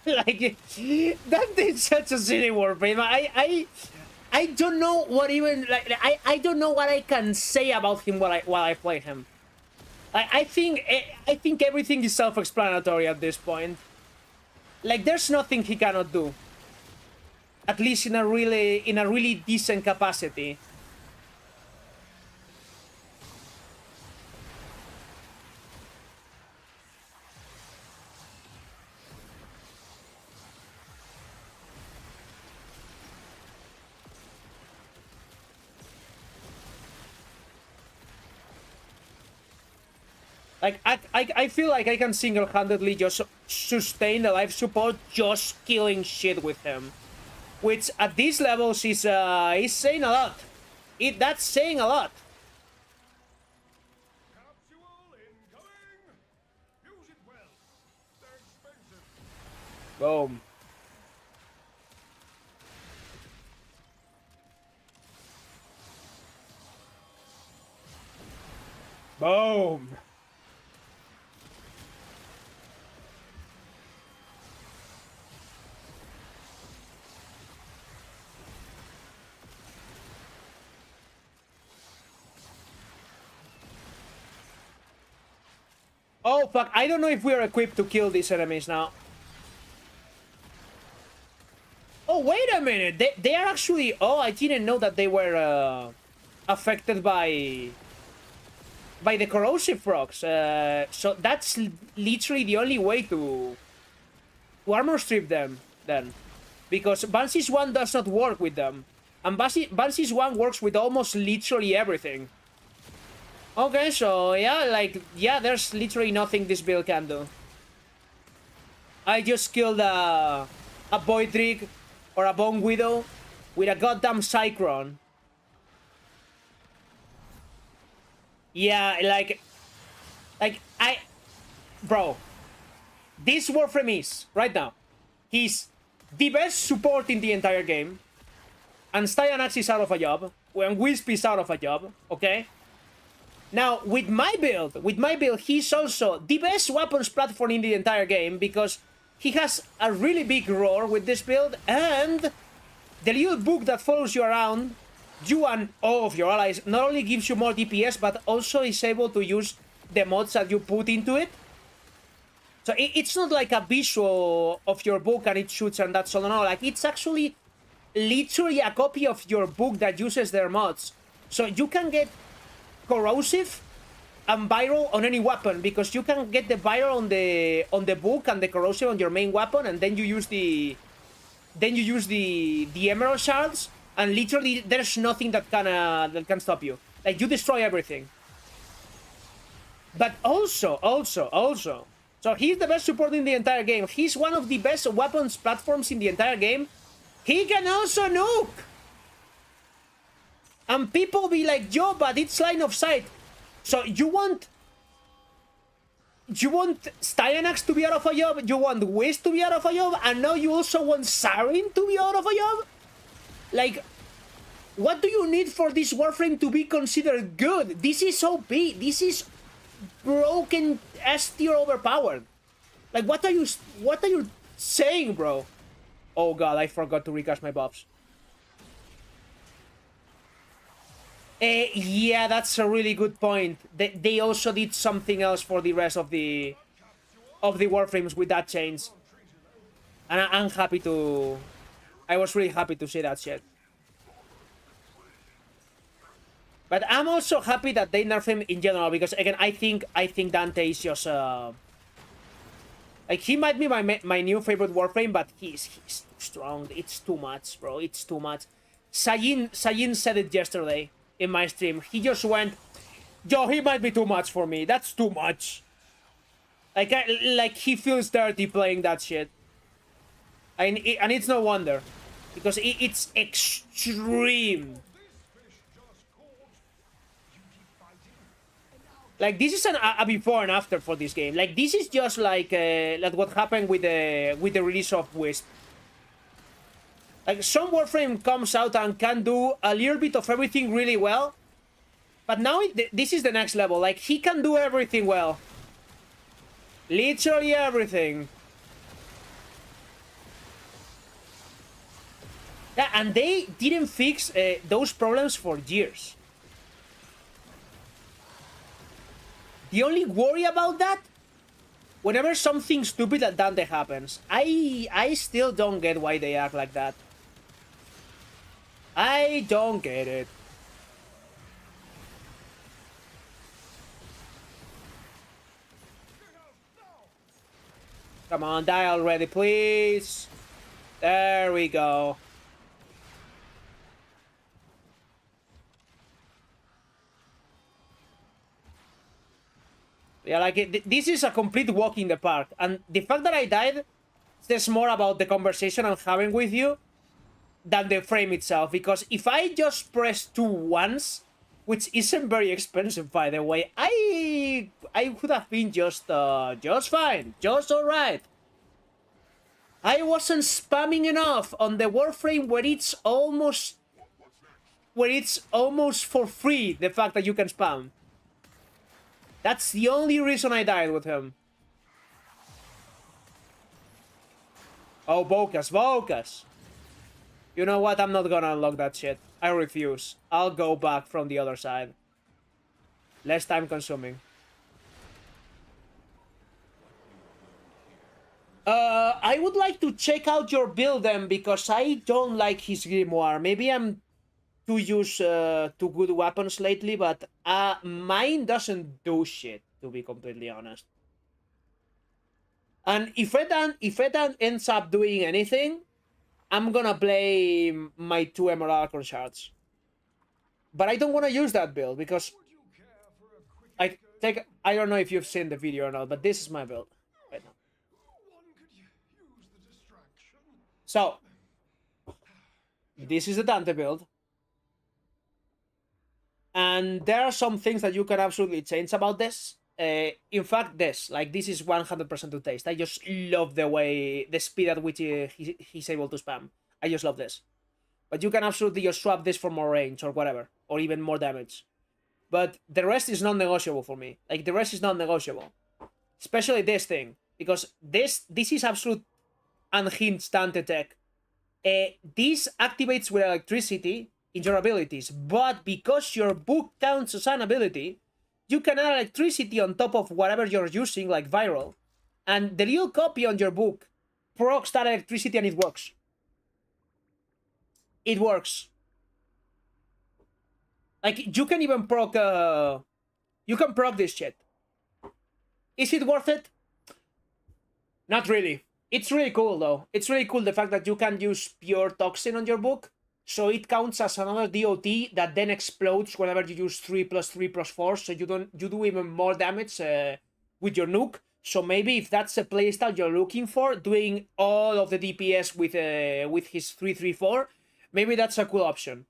Like, that is such a silly warframe. I don't know what even, like, I don't know what I can say about him while I play him. I think everything is self-explanatory at this point. Like, there's nothing he cannot do. At least in a really decent capacity. Like, I feel like I can single-handedly just sustain the life support just killing shit with him. Which, at these levels, is saying a lot. That's saying a lot. Capsule incoming. Use it well. They're expensive. Boom. Boom. Oh, fuck. I don't know if we're equipped to kill these enemies now. Oh, wait a minute. They are actually... Oh, I didn't know that they were affected by the corrosive rocks. So that's literally the only way to armor strip them, then. Because Banshee's 1 does not work with them. And Banshee's one works with almost literally everything. Okay, so yeah, like, yeah, there's literally nothing this build can do. I just killed a Voidrig or a Bone Widow with a goddamn Cyclone. Yeah, like bro, this Warframe is, right now, he's the best support in the entire game. And Styanax is out of a job. When Wisp is out of a job, okay? Now, with my build, he's also the best weapons platform in the entire game because he has a really big roar with this build, and the little book that follows you around, you and all of your allies, not only gives you more DPS, but also is able to use the mods that you put into it. So it's not like a visual of your book and it shoots and that's all. No, like it's actually literally a copy of your book that uses their mods. So you can get corrosive and viral on any weapon because you can get the viral on the book and the corrosive on your main weapon, and then you use the emerald shards, and literally there's nothing that can stop you. Like, you destroy everything. But also, so he's the best support in the entire game. He's one of the best weapons platforms in the entire game. He can also nuke. And people be like, yo, but it's line of sight. So you want Styanax to be out of a job, you want Wisp to be out of a job, and now you also want Sarin to be out of a job? Like, what do you need for this Warframe to be considered good? This is OP. This is broken S tier overpowered. Like, what are you saying, bro? Oh god, I forgot to recast my buffs. Yeah, that's a really good point. They also did something else for the rest of the Warframes with that change. And I'm happy to... I was really happy to see that shit. But I'm also happy that they nerf him in general, because again, I think Dante is just like, he might be my new favorite Warframe, but he's too strong. It's too much, bro. It's too much. Sajin said it yesterday in my stream. He just went, yo, he might be too much for me. That's too much. Like he feels dirty playing that shit. And it's no wonder, because it's extreme. Like, this is a before and after for this game. Like, this is just like what happened with the release of Wisp. Like, some Warframe comes out and can do a little bit of everything really well, but now this is the next level. Like, he can do everything well. Literally everything. Yeah, and they didn't fix those problems for years. The only worry about that, whenever something stupid like Dante happens, I still don't get why they act like that. I don't get it. Come on, die already, please. There we go. Yeah, like, this is a complete walk in the park. And the fact that I died says more about the conversation I'm having with you than the frame itself. Because if I just press 2 once, which isn't very expensive, by the way, I would have been just fine, just alright. I wasn't spamming enough on the Warframe where it's almost for free, the fact that you can spam. That's the only reason I died with him. Oh, Vocus. You know what? I'm not gonna unlock that shit. I refuse. I'll go back from the other side. Less time consuming. I would like to check out your build then, because I don't like his grimoire. Maybe I'm too used to good weapons lately, but mine doesn't do shit, to be completely honest. And if Edan ends up doing anything, I'm gonna play my 2 Emerald Archon shards. But I don't want to use that build because I don't know if you've seen the video or not, but this is my build right now. So this is the Dante build. And there are some things that you can absolutely change about this. In fact, this is 100% to taste. I just love the speed at which he's able to spam. I just love this. But you can absolutely just swap this for more range or whatever, or even more damage. But the rest is non-negotiable for me. Like, the rest is non-negotiable. Especially this thing. Because this is absolute unhinged Dante tech. This activates with electricity in your abilities. But because your book counts as an ability, you can add electricity on top of whatever you're using, like viral. And the real copy on your book procs that electricity and it works. It works. Like, you can even proc, you can proc this shit. Is it worth it? Not really. It's really cool, though. It's really cool the fact that you can use pure toxin on your book, so it counts as another DOT that then explodes whenever you use 3+3+4, so you do even more damage with your nuke. So maybe if that's a playstyle you're looking for, doing all of the DPS with his 3-3-4, maybe that's a cool option.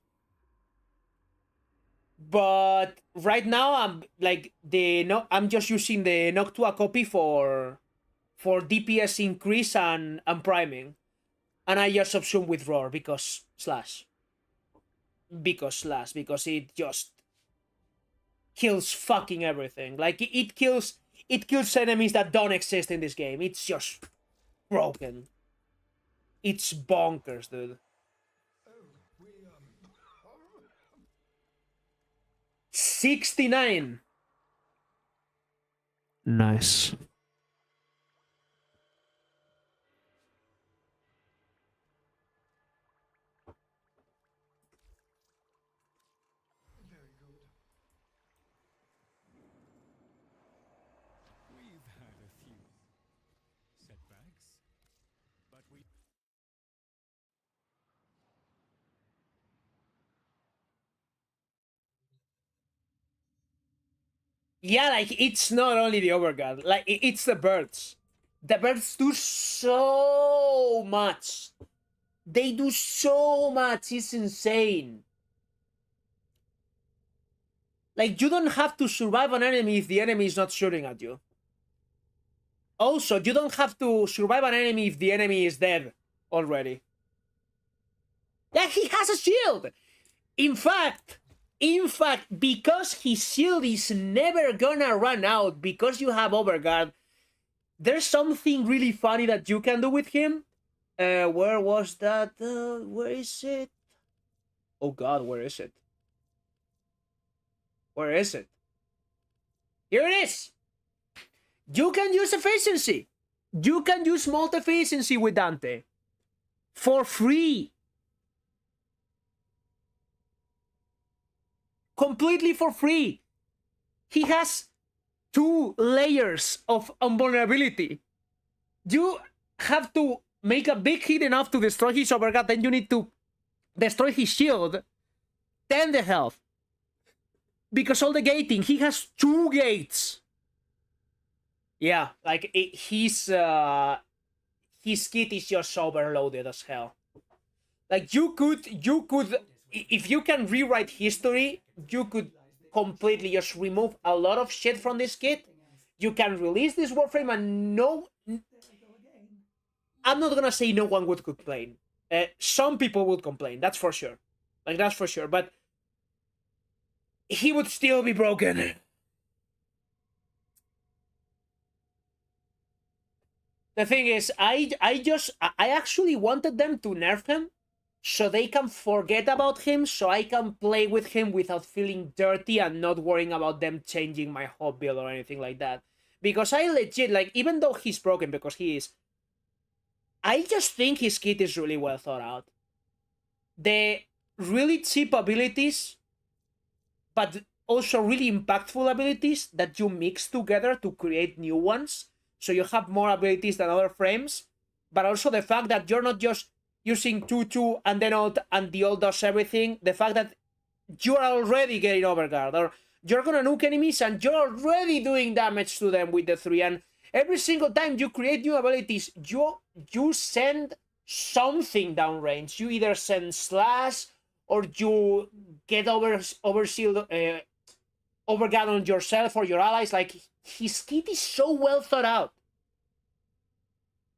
But right now I'm just using the Noctua copy for DPS increase and priming. And I just subsume with Roar because it just kills fucking everything. Like, it kills enemies that don't exist in this game. It's just broken. It's bonkers, dude. 69. Nice. We've had a few setbacks, but we... Yeah, like, it's not only the Overguard. Like, it's the birds. The birds do so much. They do so much. It's insane. Like, you don't have to survive an enemy if the enemy is not shooting at you. Also, you don't have to survive an enemy if the enemy is dead already. Yeah, he has a shield! In fact, because his shield is never gonna run out because you have Overguard, there's something really funny that you can do with him. Where was that? Where is it? Oh god, where is it? Where is it? Here it is! You can use efficiency! You can use multi-efficiency with Dante. For free! Completely for free. He has 2 layers of invulnerability. You have to make a big hit enough to destroy his Overguard, then you need to destroy his shield, then the health. Because all the gating, he has 2 gates. Yeah, like, his kit is just overloaded as hell. Like, you could, if you can rewrite history, you could completely just remove a lot of shit from this kit. You can release this Warframe and I'm not gonna say no one would complain. Some people would complain, that's for sure. Like, that's for sure, but he would still be broken. The thing is, I actually wanted them to nerf him so they can forget about him, so I can play with him without feeling dirty and not worrying about them changing my whole build or anything like that. Because I legit, like, even though he's broken, because he is, I just think his kit is really well thought out. The really cheap abilities, but also really impactful abilities that you mix together to create new ones, so you have more abilities than other frames, but also the fact that you're not just using 2-2 and then ult, and the ult does everything. The fact that you are already getting overguard, or you're gonna nuke enemies and you're already doing damage to them with the 3, and every single time you create new abilities, you send something downrange. You either send slash or you get oversealed, overguard on yourself or your allies. Like, his kit is so well thought out.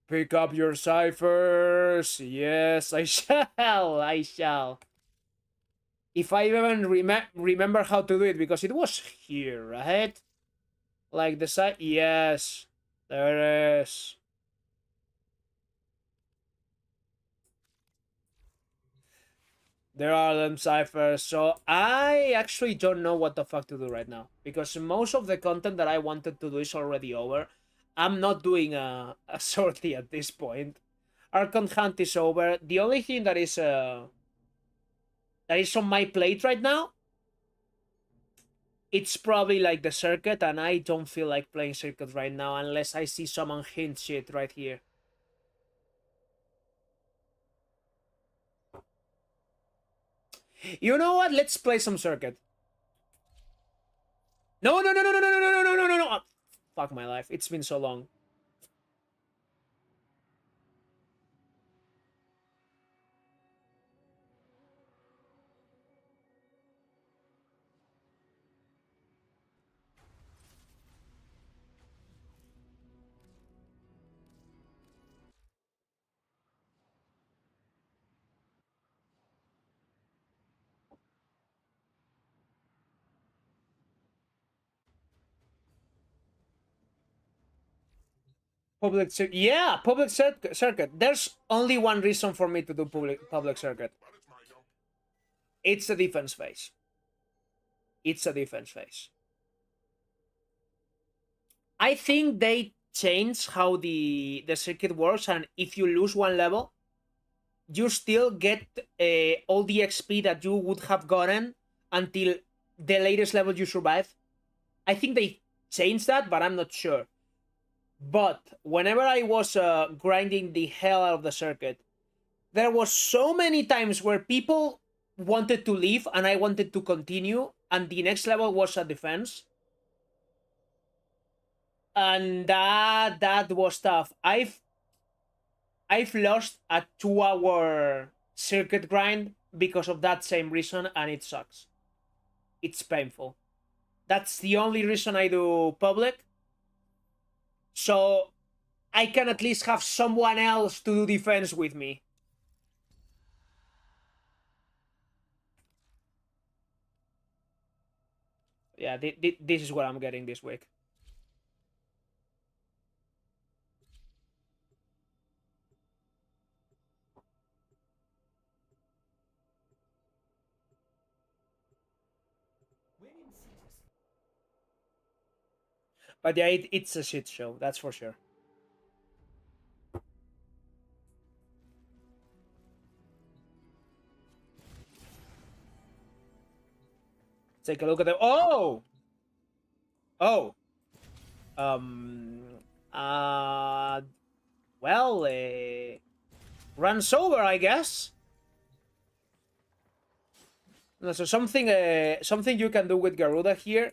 Pick up your ciphers. Yes, I shall. I shall. If I even remember how to do it, because it was here, right? Like the side. Yes, there it is. There are them ciphers, so I actually don't know what the fuck to do right now, because most of the content that I wanted to do is already over. I'm not doing a sortie at this point. Archon Hunt is over. The only thing that is on my plate right now, it's probably like the circuit, and I don't feel like playing circuit right now unless I see some unhinged shit right here. You know what? Let's play some circuit. No, no, no, no, no, no, no, no, no, no, no, no. Fuck my life. It's been so long. Public circuit. Yeah, public circuit. There's only one reason for me to do public circuit. It's a defense phase. It's a defense phase. I think they changed how the circuit works, and if you lose one level, you still get all the XP that you would have gotten until the latest level you survive. I think they changed that, but I'm not sure. But whenever I was grinding the hell out of the circuit, there was so many times where people wanted to leave and I wanted to continue, and the next level was a defense. And that was tough. I've lost a 2-hour circuit grind because of that same reason, and it sucks. It's painful. That's the only reason I do public. So I can at least have someone else to do defense with me. Yeah, this is what I'm getting this week. But yeah, it's a shit show, that's for sure. Take a look at the... Oh! Oh! Well, runs over, I guess. So something you can do with Garuda here.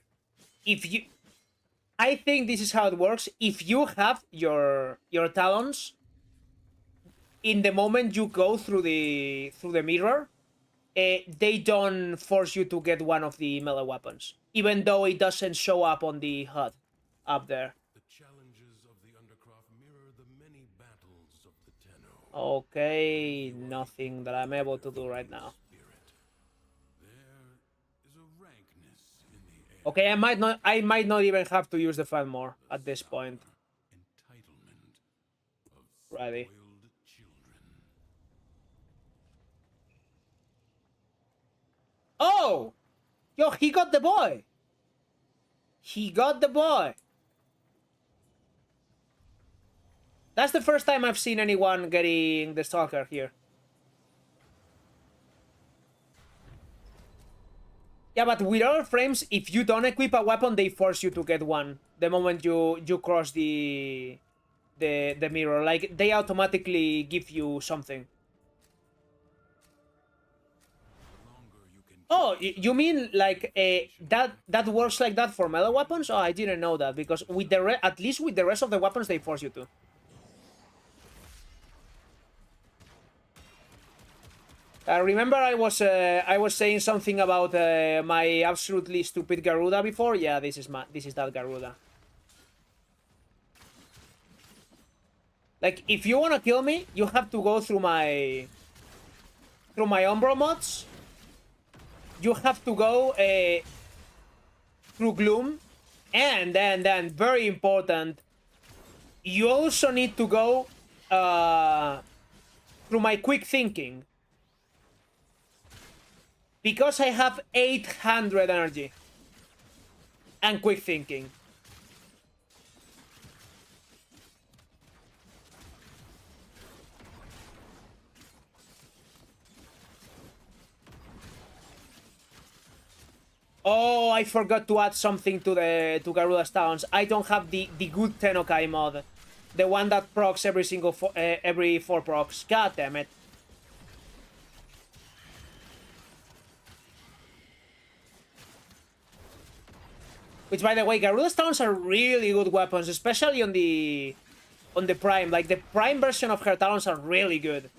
If you... I think this is how it works. If you have your talons, in the moment you go through the mirror, they don't force you to get one of the melee weapons, even though it doesn't show up on the HUD up there. The challenges of the Undercroft mirror the many battles of the Tenno. Okay, nothing that I'm able to do right now. Okay, I might not even have to use the fan more at this point. Ready. Oh! Yo, he got the boy! He got the boy! That's the first time I've seen anyone getting the Stalker here. Yeah, but with other frames, if you don't equip a weapon, they force you to get one the moment you cross the mirror. Like, they automatically give you something. Oh, you mean like that works like that for melee weapons? Oh, I didn't know that, because with the at least with the rest of the weapons they force you to. Remember I was saying something about my absolutely stupid Garuda before? Yeah, this is that Garuda. Like, if you wanna kill me, you have to go through my Umbro mods. You have to go through Gloom, and then very important, you also need to go through my quick thinking, because I have 800 energy and quick thinking. Oh, I forgot to add something to Garuda's Towns. I don't have the good Tenokai mod, the one that procs every single every 4 procs. God damn it. Which, by the way, Garuda's Towns are really good weapons, especially on the Prime. Like, the Prime version of her Talons are really good.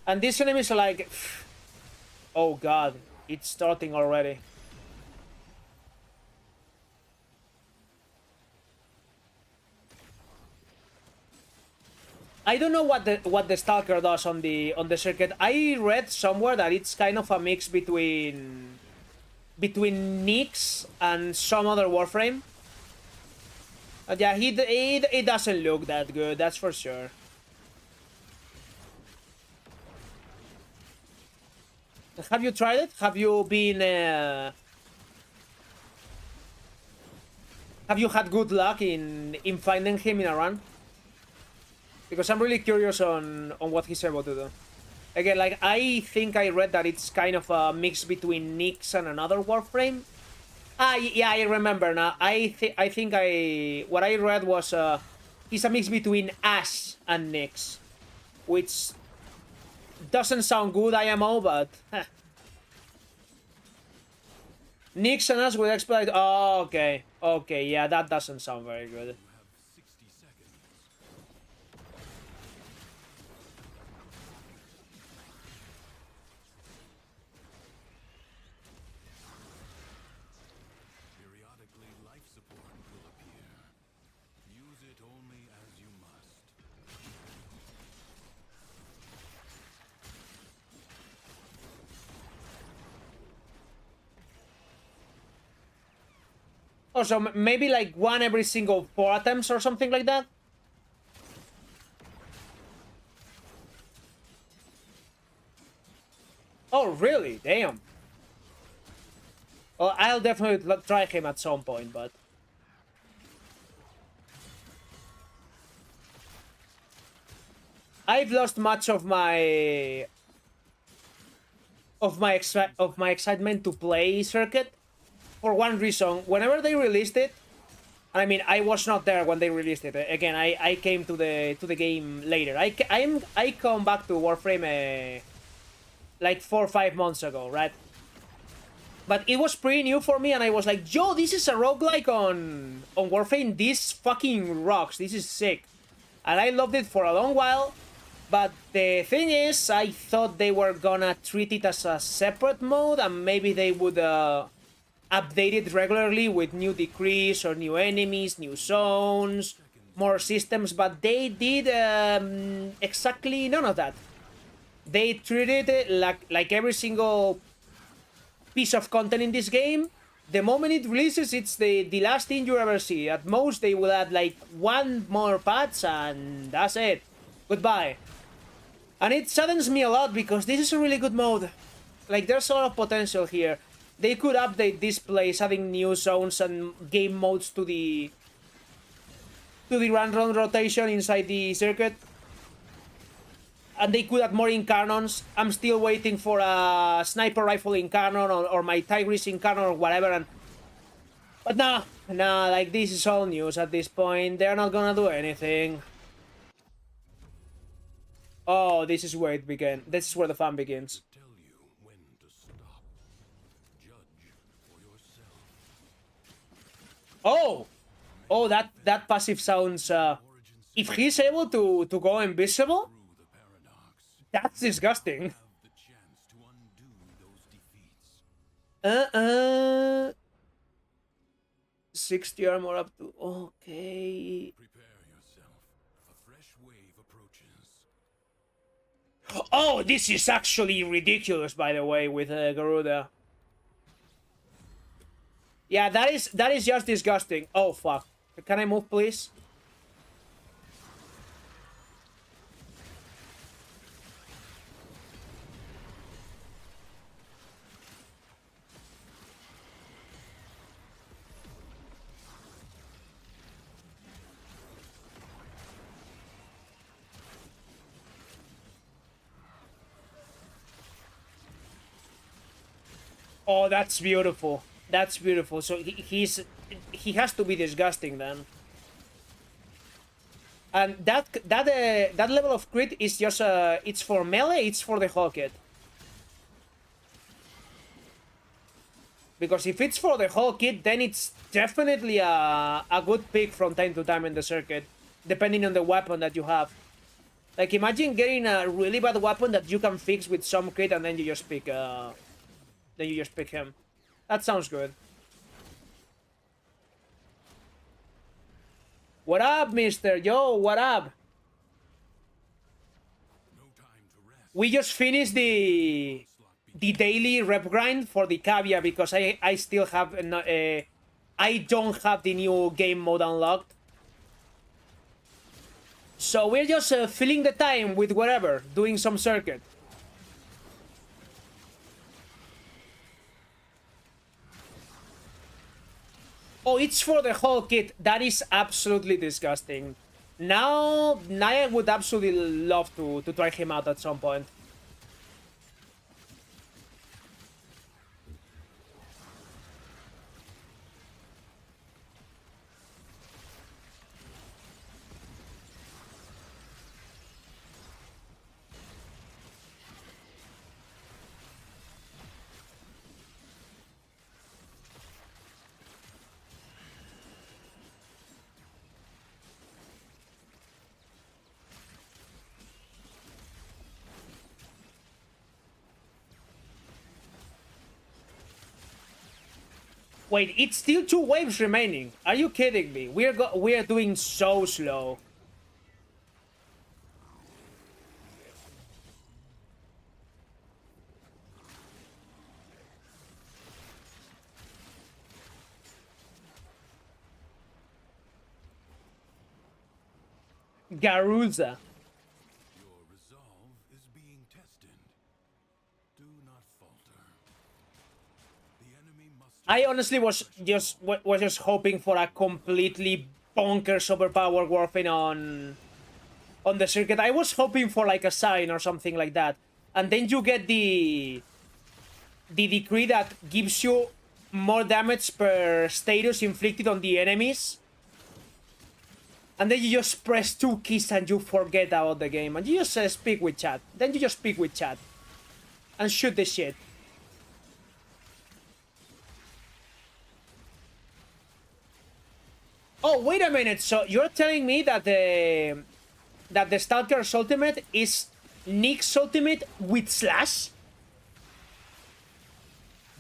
And these enemies are like... Oh god, it's starting already. I don't know what the Stalker does on the circuit. I read somewhere that it's kind of a mix between Nyx and some other Warframe. But yeah, he doesn't look that good, that's for sure. Have you tried it? Have you been... Have you had good luck in finding him in a run? Because I'm really curious on what he's able to do. Again, like, I think I read that it's kind of a mix between Nyx and another Warframe. Yeah, I remember now. I think what I read was he's a mix between Ash and Nyx, which doesn't sound good, IMO, but Nyx and Ash with exploit. Oh, okay, yeah, that doesn't sound very good. Oh, so maybe like one every single 4 attempts or something like that? Oh, really? Damn. Well, I'll definitely try him at some point, but... I've lost much of my excitement to play Circuit. For one reason, whenever they released it, I mean, I was not there when they released it. Again, I came to the game later. I come back to Warframe like 4 or 5 months ago, right? But it was pretty new for me, and I was like, yo, this is a roguelike on Warframe. This fucking rocks. This is sick. And I loved it for a long while. But the thing is, I thought they were gonna treat it as a separate mode, and maybe they would update it regularly with new decrees or new enemies, new zones, more systems, but they did exactly none of that. They treated it like every single piece of content in this game. The moment it releases, it's the last thing you ever see. At most, they will add like 1 more patch, and that's it. Goodbye. And it saddens me a lot, because this is a really good mode. Like, there's a lot of potential here. They could update this place, adding new zones and game modes to the run rotation inside the circuit. and they could add more in cannons. I'm still waiting for a sniper rifle in cannon or my Tigris in cannon or whatever. But nah, like this is all news at this point. They're not gonna do anything. Oh, this is where it began. This is where the fun begins. Tell you when to stop. Judge for yourself. Oh, that passive sounds. If he's able to go invisible, Through the paradox, that's disgusting. have the chance to undo those defeats. 60 armor up to. Okay. Prepare yourself. A fresh wave approaches. Oh, this is actually ridiculous, by the way, with Garuda. Yeah, that is just disgusting. Oh fuck! Can I move, please? Oh, that's beautiful. That's beautiful. So he has to be disgusting then. And that level of crit is just it's for melee. It's for the whole kit. Because if it's for the whole kit, then it's definitely a good pick from time to time in the circuit, depending on the weapon that you have. Like imagine getting a really bad weapon that you can fix with some crit, and then you just pick him. That sounds good. What up, mister? Yo, what up? No time to rest. We just finished the daily rep grind for the Cavia because I still have I don't have the new game mode unlocked. So we're just filling the time with whatever, doing some circuit. Oh, it's for the whole kit. That is absolutely disgusting. Now I would absolutely love to try him out at some point. Wait, it's still 2 waves remaining. Are you kidding me? We are doing so slow. Garuza. Your resolve is being tested. Do not falter. The enemy must I honestly was just hoping for a completely bonkers overpowered Warfin on the circuit. I was hoping for like a sign or something like that. And then you get the decree that gives you more damage per status inflicted on the enemies. And then you just press 2 keys and you forget about the game. And you just speak with chat. Then you just speak with chat. And shoot the shit. Oh, wait a minute. So you're telling me that the Stalker's ultimate is Nick's ultimate with slash?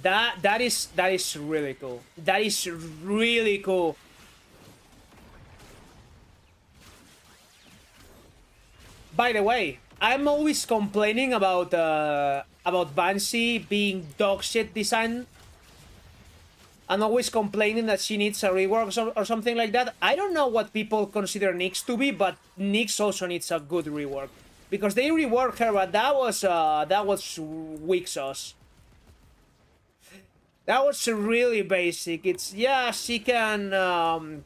That is really cool. That is really cool. By the way, I'm always complaining about Banshee being dog shit design. I'm always complaining that she needs a rework or something like that. I don't know what people consider Nyx to be, but Nyx also needs a good rework because they reworked her, but that was weak sauce. That was really basic. It's, yeah, she can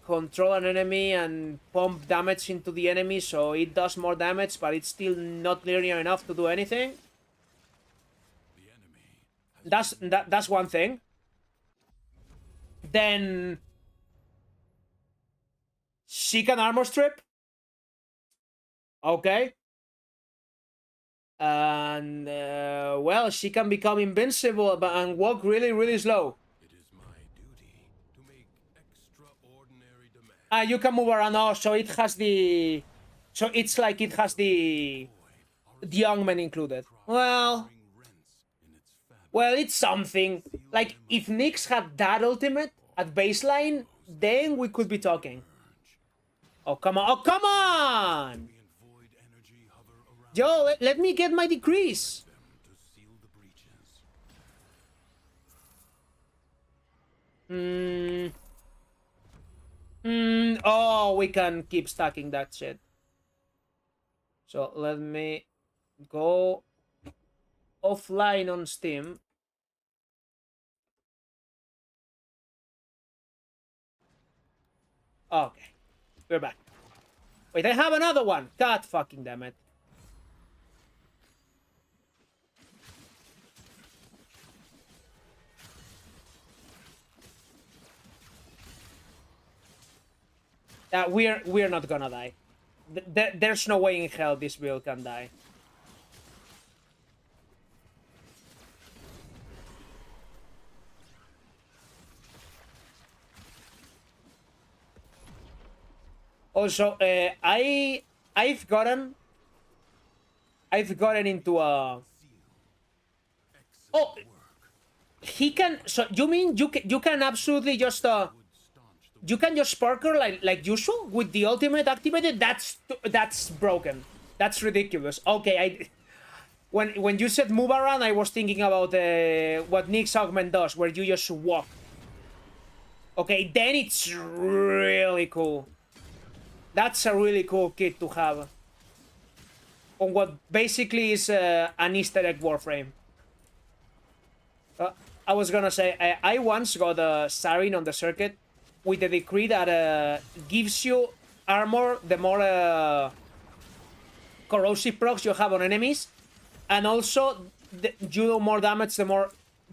control an enemy and pump damage into the enemy, so it does more damage, but it's still not linear enough to do anything. The enemy has That's one thing. Then she can armor strip. Okay. And well, she can become invincible and walk really, really slow. It is my duty to make extraordinary demands. You can move around. Oh, so it has the, so it's like it has the young men included. Well, well, it's something. Like if Nyx had that ultimate at baseline, then we could be talking. Oh come on! Oh come on! And void energy hover around Yo, let me get my decrease. them to seal the breaches. Oh, we can keep stacking that shit. So let me go offline on Steam. Okay, we're back. Wait, I have another one. God fucking damn it. We're not gonna die. There's no way in hell this build can die. Also, I've gotten into a. Oh, he can. So you mean you can absolutely just you can just sparkle like usual with the ultimate activated? That's broken. That's ridiculous. Okay, when you said move around, I was thinking about what Nyx augment does, where you just walk. Okay, then it's really cool. That's a really cool kit to have on what basically is an Easter egg Warframe. I was gonna say, I once got a Sarin on the circuit with the decree that gives you armor the more corrosive procs you have on enemies, and also you do more damage the more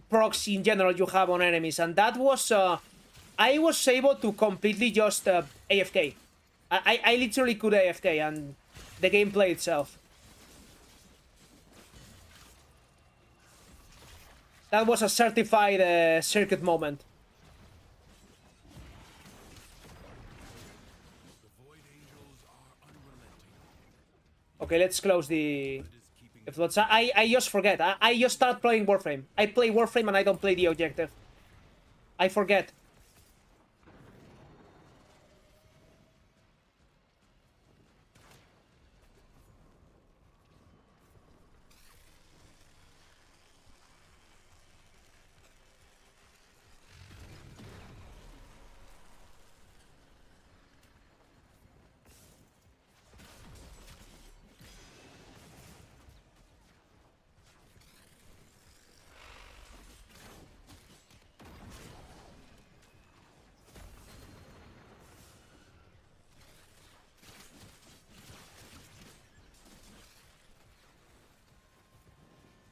procs in general you have on enemies. And that was, I was able to completely just AFK. I literally could AFK and the gameplay itself. That was a certified circuit moment. The void angels are unrelenting. Okay, let's close the floats. I just forget. I just start playing Warframe. I play Warframe and I don't play the objective. I forget.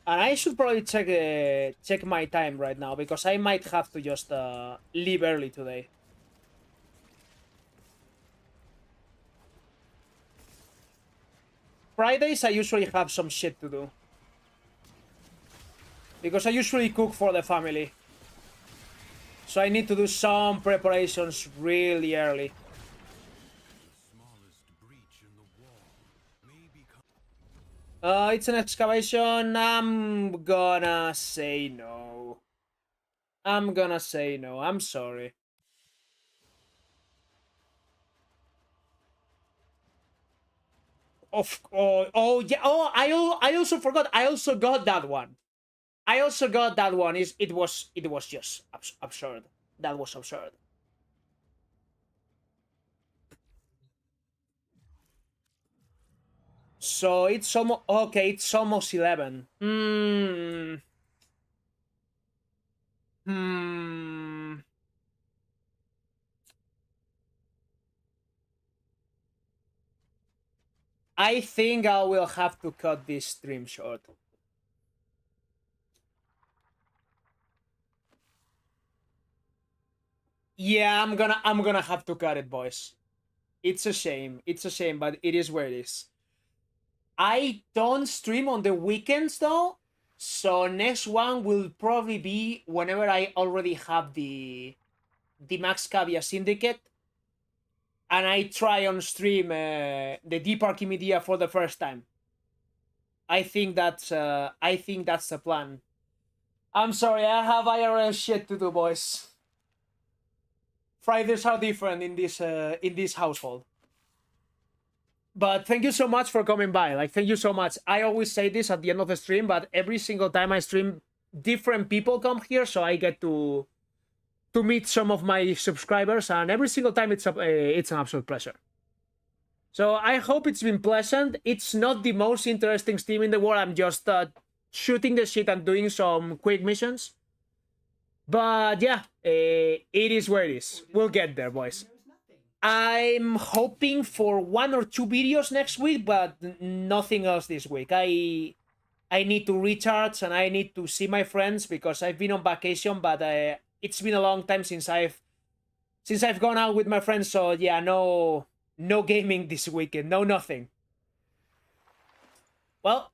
And I should probably check my time right now, because I might have to just leave early today. Fridays I usually have some shit to do, because I usually cook for the family. So I need to do some preparations really early. The smallest breach in the wall may become. It's an excavation. I'm gonna say no. I'm gonna say no. I'm sorry. Oh yeah. Oh, I also forgot. I also got that one. I also got that one. It was just absurd. That was absurd. So it's almost okay. It's almost 11. Hmm. I think I will have to cut this stream short. Yeah, I'm gonna have to cut it, boys. It's a shame. It's a shame, but it is where it is. I don't stream on the weekends though, so next one will probably be whenever I already have the Max Cavia Syndicate, and I try on stream the Deep Archimedia for the first time. I think that's the plan. I'm sorry, I have IRL shit to do, boys. Fridays are different in this household. But thank you so much for coming by. Like, thank you so much. I always say this at the end of the stream, but every single time I stream, different people come here, so I get to meet some of my subscribers, and every single time it's an absolute pleasure. So I hope it's been pleasant. It's not the most interesting stream in the world. I'm just shooting the shit and doing some quick missions. But yeah, it is where it is. We'll get there, boys. I'm hoping for 1 or 2 videos next week, but nothing else this week. I need to recharge and I need to see my friends because I've been on vacation, but it's been a long time since I've gone out with my friends. So yeah, no gaming this weekend, no nothing. Well,